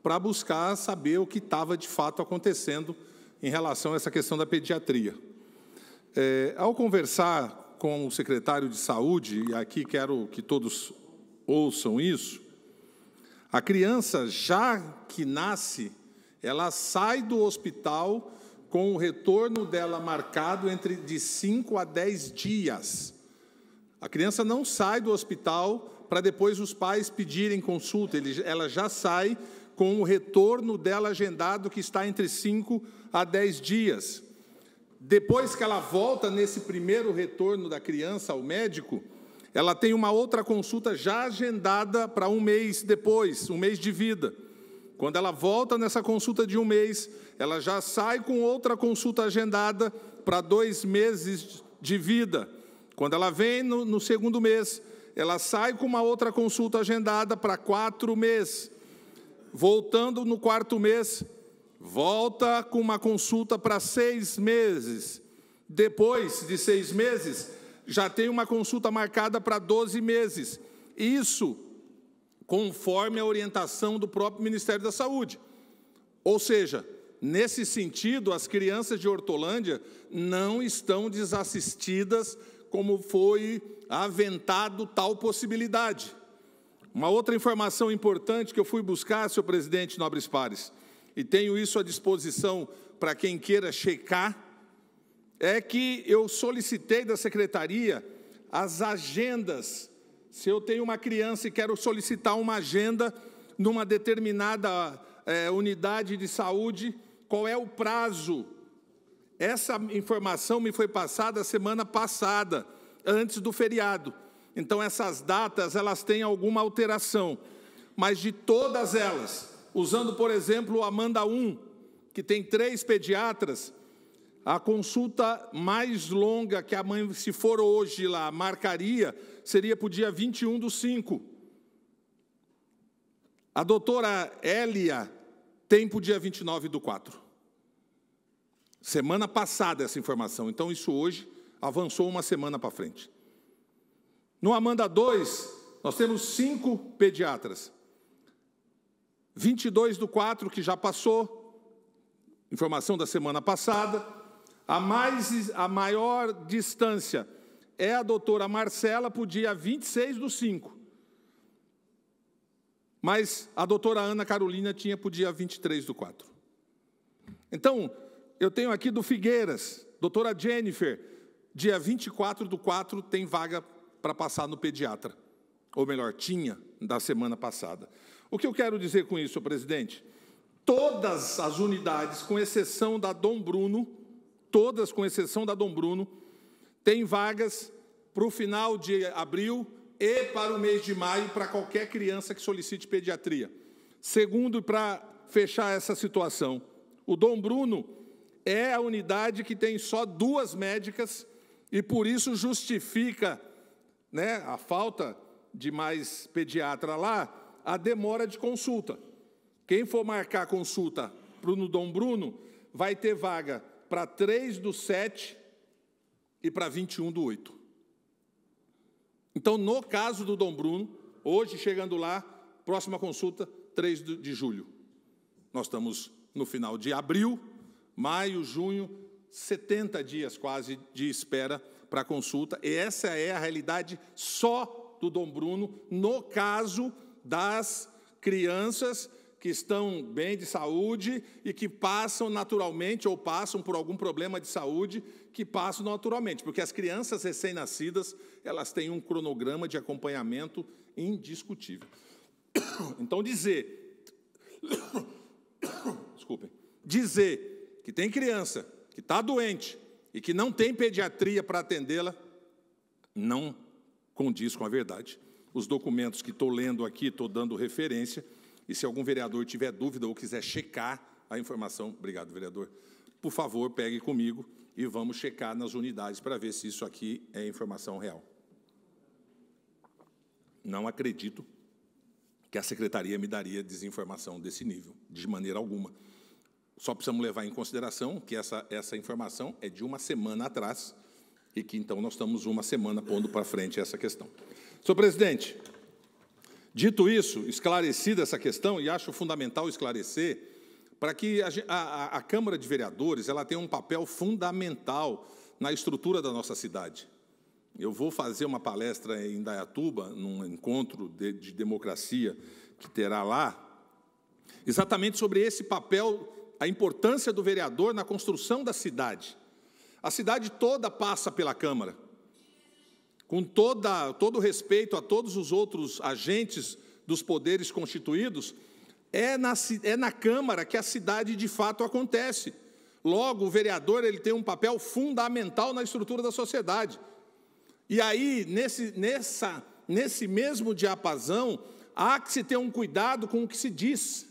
M: para buscar saber o que estava de fato acontecendo em relação a essa questão da pediatria. Ao conversar com o secretário de Saúde, e aqui quero que todos ouçam isso, a criança, já que nasce, ela sai do hospital com o retorno dela marcado de 5 a 10 dias. A criança não sai do hospital para depois os pais pedirem consulta, ela já sai com o retorno dela agendado, que está entre 5 a 10 dias. Depois que ela volta nesse primeiro retorno da criança ao médico, ela tem uma outra consulta já agendada para um mês depois, um mês de vida. Quando ela volta nessa consulta de um mês, ela já sai com outra consulta agendada para 2 meses de vida. Quando ela vem no segundo mês, ela sai com uma outra consulta agendada para 4 meses. Voltando no 4º mês, volta com uma consulta para 6 meses. Depois de 6 meses, já tem uma consulta marcada para 12 meses. Isso conforme a orientação do próprio Ministério da Saúde. Ou seja, nesse sentido, as crianças de Hortolândia não estão desassistidas como foi aventado tal possibilidade. Uma outra informação importante que eu fui buscar, senhor presidente, nobres pares, e tenho isso à disposição para quem queira checar, é que eu solicitei da secretaria as agendas. Se eu tenho uma criança e quero solicitar uma agenda numa determinada unidade de saúde, qual é o prazo? Essa informação me foi passada semana passada, antes do feriado. Então, essas datas, elas têm alguma alteração. Mas de todas elas, usando, por exemplo, o Amanda 1, que tem 3 pediatras, a consulta mais longa que a mãe, se for hoje lá, marcaria, seria para o dia 21/5. A doutora Hélia tem para o dia 29/4. Semana passada essa informação, então isso hoje avançou uma semana para frente. No Amanda 2, nós temos 5 pediatras. 22/4, que já passou, informação da semana passada. A maior distância é a doutora Marcela para o dia 26/5. Mas a doutora Ana Carolina tinha para o dia 23/4. Então, eu tenho aqui do Figueiras, doutora Jennifer, dia 24/4 tem vaga para passar no pediatra. Ou melhor, tinha da semana passada. O que eu quero dizer com isso, presidente? Todas as unidades, com exceção da Dom Bruno, todas com exceção da Dom Bruno, têm vagas para o final de abril e para o mês de maio para qualquer criança que solicite pediatria. Segundo, para fechar essa situação, o Dom Bruno é a unidade que tem só 2 médicas e por isso justifica, né, a falta de mais pediatra lá, a demora de consulta. Quem for marcar consulta no Dom Bruno vai ter vaga para 3/7 e para 21/8. Então, no caso do Dom Bruno, hoje chegando lá, próxima consulta, 3 de julho. Nós estamos no final de abril, maio, junho, 70 dias quase de espera para consulta. E essa é a realidade só do Dom Bruno, no caso das crianças que estão bem de saúde e que passam naturalmente ou passam por algum problema de saúde, que passam naturalmente, porque as crianças recém-nascidas, elas têm um cronograma de acompanhamento indiscutível. Então, dizer que tem criança que está doente e que não tem pediatria para atendê-la, não condiz com a verdade. Os documentos que estou lendo aqui, estou dando referência, e se algum vereador tiver dúvida ou quiser checar a informação, obrigado, vereador, por favor, pegue comigo e vamos checar nas unidades para ver se isso aqui é informação real. Não acredito que a secretaria me daria desinformação desse nível, de maneira alguma. Só precisamos levar em consideração que essa informação é de uma semana atrás e que, então, nós estamos uma semana pondo para frente essa questão. Senhor presidente, dito isso, esclarecida essa questão, e acho fundamental esclarecer, para que a Câmara de Vereadores ela tenha um papel fundamental na estrutura da nossa cidade. Eu vou fazer uma palestra em Indaiatuba, num encontro de democracia que terá lá, exatamente sobre esse papel, a importância do vereador na construção da cidade. A cidade toda passa pela Câmara. Com todo respeito a todos os outros agentes dos poderes constituídos, é na Câmara que a cidade de fato acontece. Logo, o vereador ele tem um papel fundamental na estrutura da sociedade. E aí, nesse mesmo diapasão, há que se ter um cuidado com o que se diz,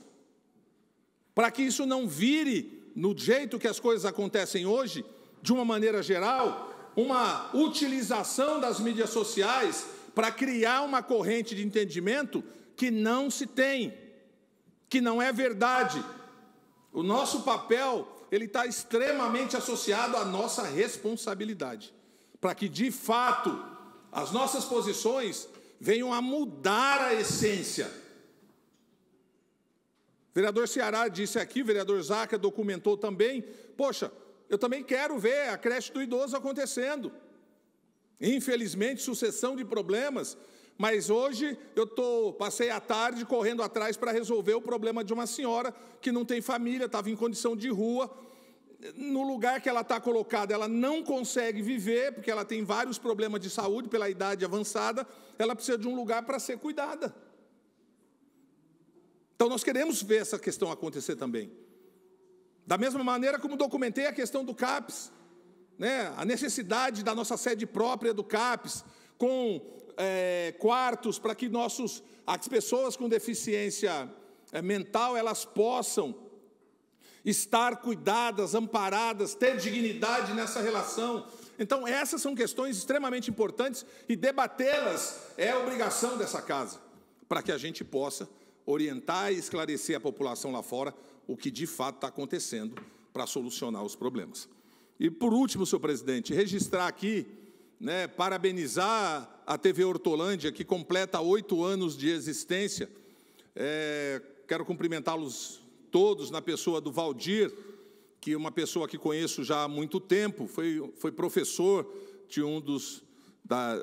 M: para que isso não vire, no jeito que as coisas acontecem hoje, de uma maneira geral, uma utilização das mídias sociais para criar uma corrente de entendimento que não se tem, que não é verdade. O nosso papel ele está extremamente associado à nossa responsabilidade, para que, de fato, as nossas posições venham a mudar a essência. O vereador Ceará disse aqui, o vereador Zaca documentou também, poxa, eu também quero ver a creche do idoso acontecendo. Infelizmente, sucessão de problemas, mas hoje eu passei a tarde correndo atrás para resolver o problema de uma senhora que não tem família, estava em condição de rua, no lugar que ela está colocada, ela não consegue viver, porque ela tem vários problemas de saúde pela idade avançada, ela precisa de um lugar para ser cuidada. Então, nós queremos ver essa questão acontecer também. Da mesma maneira como documentei a questão do CAPES, né? A necessidade da nossa sede própria do CAPES, com quartos para que as pessoas com deficiência mental, elas possam estar cuidadas, amparadas, ter dignidade nessa relação. Então, essas são questões extremamente importantes e debatê-las é a obrigação dessa casa, para que a gente possa orientar e esclarecer a população lá fora o que de fato está acontecendo para solucionar os problemas. E, por último, senhor presidente, registrar aqui, né, parabenizar a TV Hortolândia, que completa 8 anos de existência. Quero cumprimentá-los todos na pessoa do Valdir, que é uma pessoa que conheço já há muito tempo, foi professor de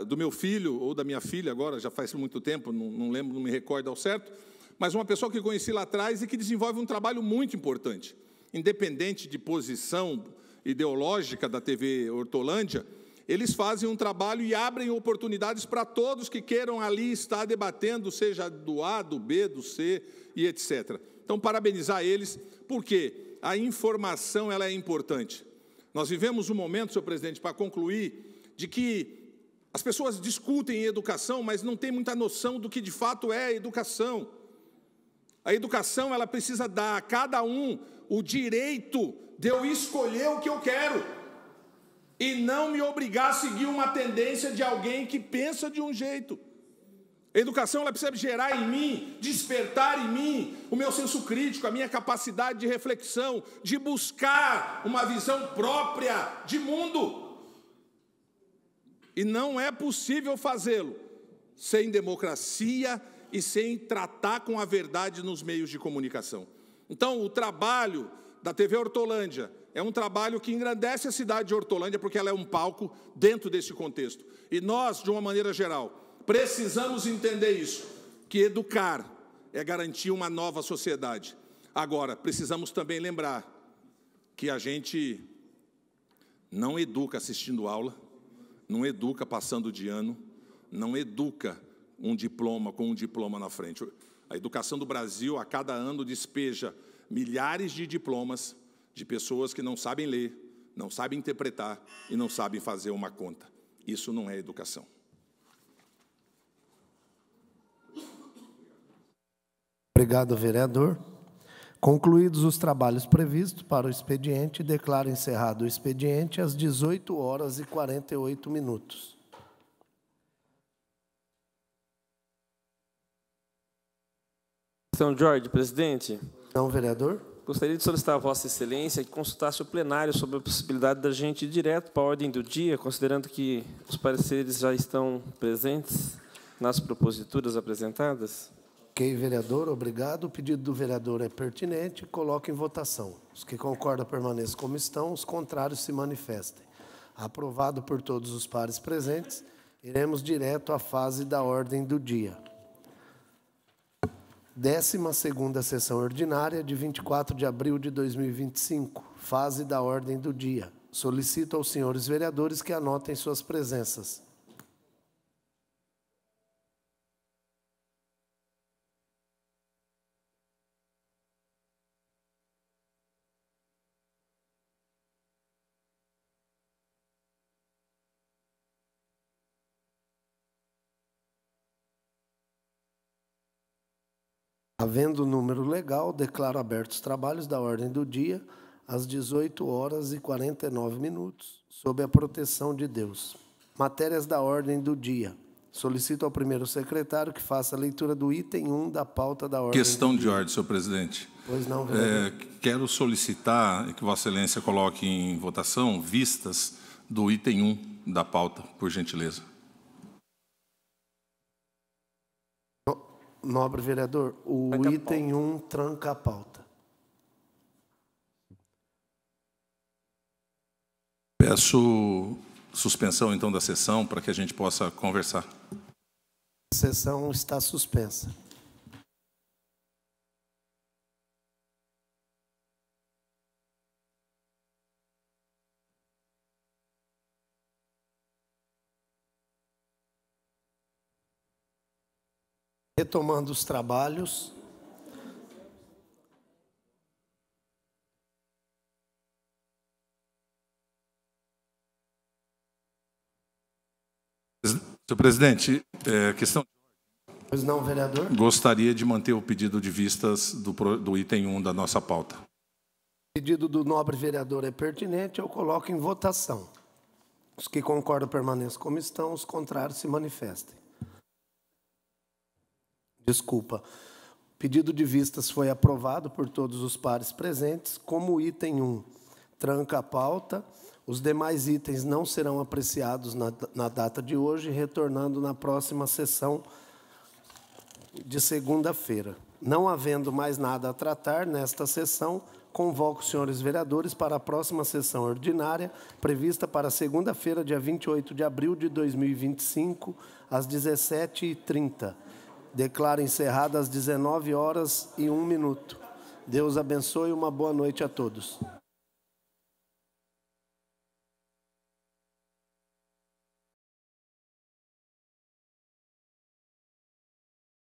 M: do meu filho, ou da minha filha agora, já faz muito tempo, não lembro, não me recordo ao certo, mas uma pessoa que conheci lá atrás e que desenvolve um trabalho muito importante. Independente de posição ideológica da TV Hortolândia, eles fazem um trabalho e abrem oportunidades para todos que queiram ali estar debatendo, seja do A, do B, do C e etc. Então, parabenizar eles, porque a informação ela é importante. Nós vivemos um momento, senhor presidente, para concluir, de que as pessoas discutem educação, mas não têm muita noção do que de fato é a educação. A educação ela precisa dar a cada um o direito de eu escolher o que eu quero e não me obrigar a seguir uma tendência de alguém que pensa de um jeito. A educação ela precisa gerar em mim, despertar em mim o meu senso crítico, a minha capacidade de reflexão, de buscar uma visão própria de mundo. E não é possível fazê-lo sem democracia e sem tratar com a verdade nos meios de comunicação. Então, o trabalho da TV Hortolândia é um trabalho que engrandece a cidade de Hortolândia, porque ela é um palco dentro desse contexto. E nós, de uma maneira geral, precisamos entender isso, que educar é garantir uma nova sociedade. Agora, precisamos também lembrar que a gente não educa assistindo aula, não educa passando de ano, não educa um diploma com um diploma na frente. A educação do Brasil, a cada ano, despeja milhares de diplomas de pessoas que não sabem ler, não sabem interpretar e não sabem fazer uma conta. Isso não é educação.
A: Obrigado, vereador. Concluídos os trabalhos previstos para o expediente, declaro encerrado o expediente às 18h48.
B: São Jorge, presidente.
A: Não, vereador.
B: Gostaria de solicitar a Vossa Excelência que consultasse o plenário sobre a possibilidade da gente ir direto para a ordem do dia, considerando que os pareceres já estão presentes nas proposituras apresentadas.
A: Ok, vereador, obrigado. O pedido do vereador é pertinente. Coloco em votação. Os que concordam permaneçam como estão, os contrários se manifestem. Aprovado por todos os pares presentes, iremos direto à fase da ordem do dia. 12ª sessão ordinária de 24 de abril de 2025, fase da ordem do dia. Solicito aos senhores vereadores que anotem suas presenças. Havendo o número legal, declaro abertos os trabalhos da ordem do dia às 18h49, sob a proteção de Deus. Matérias da ordem do dia. Solicito ao primeiro secretário que faça a leitura do item 1 da pauta da ordem.
M: Questão de ordem, senhor presidente.
A: Pois não, vereador.
M: Quero solicitar que Vossa Excelência coloque em votação vistas do item 1 da pauta, por gentileza.
A: Nobre vereador, o item 1 tranca a pauta.
M: Peço suspensão, então, da sessão para que a gente possa conversar.
A: A sessão está suspensa. Retomando os trabalhos.
M: Senhor presidente, questão.
A: Pois não, vereador.
M: Gostaria de manter o pedido de vistas do item 1 da nossa pauta.
A: O pedido do nobre vereador é pertinente, eu coloco em votação. Os que concordam permaneçam como estão, os contrários se manifestem. Desculpa. O pedido de vistas foi aprovado por todos os pares presentes. Como o item 1 tranca a pauta, os demais itens não serão apreciados na data de hoje, retornando na próxima sessão de segunda-feira. Não havendo mais nada a tratar nesta sessão, convoco os senhores vereadores para a próxima sessão ordinária, prevista para segunda-feira, dia 28 de abril de 2025, às 17h30. Declaro encerrada às 19h01. Deus abençoe e uma boa noite a todos.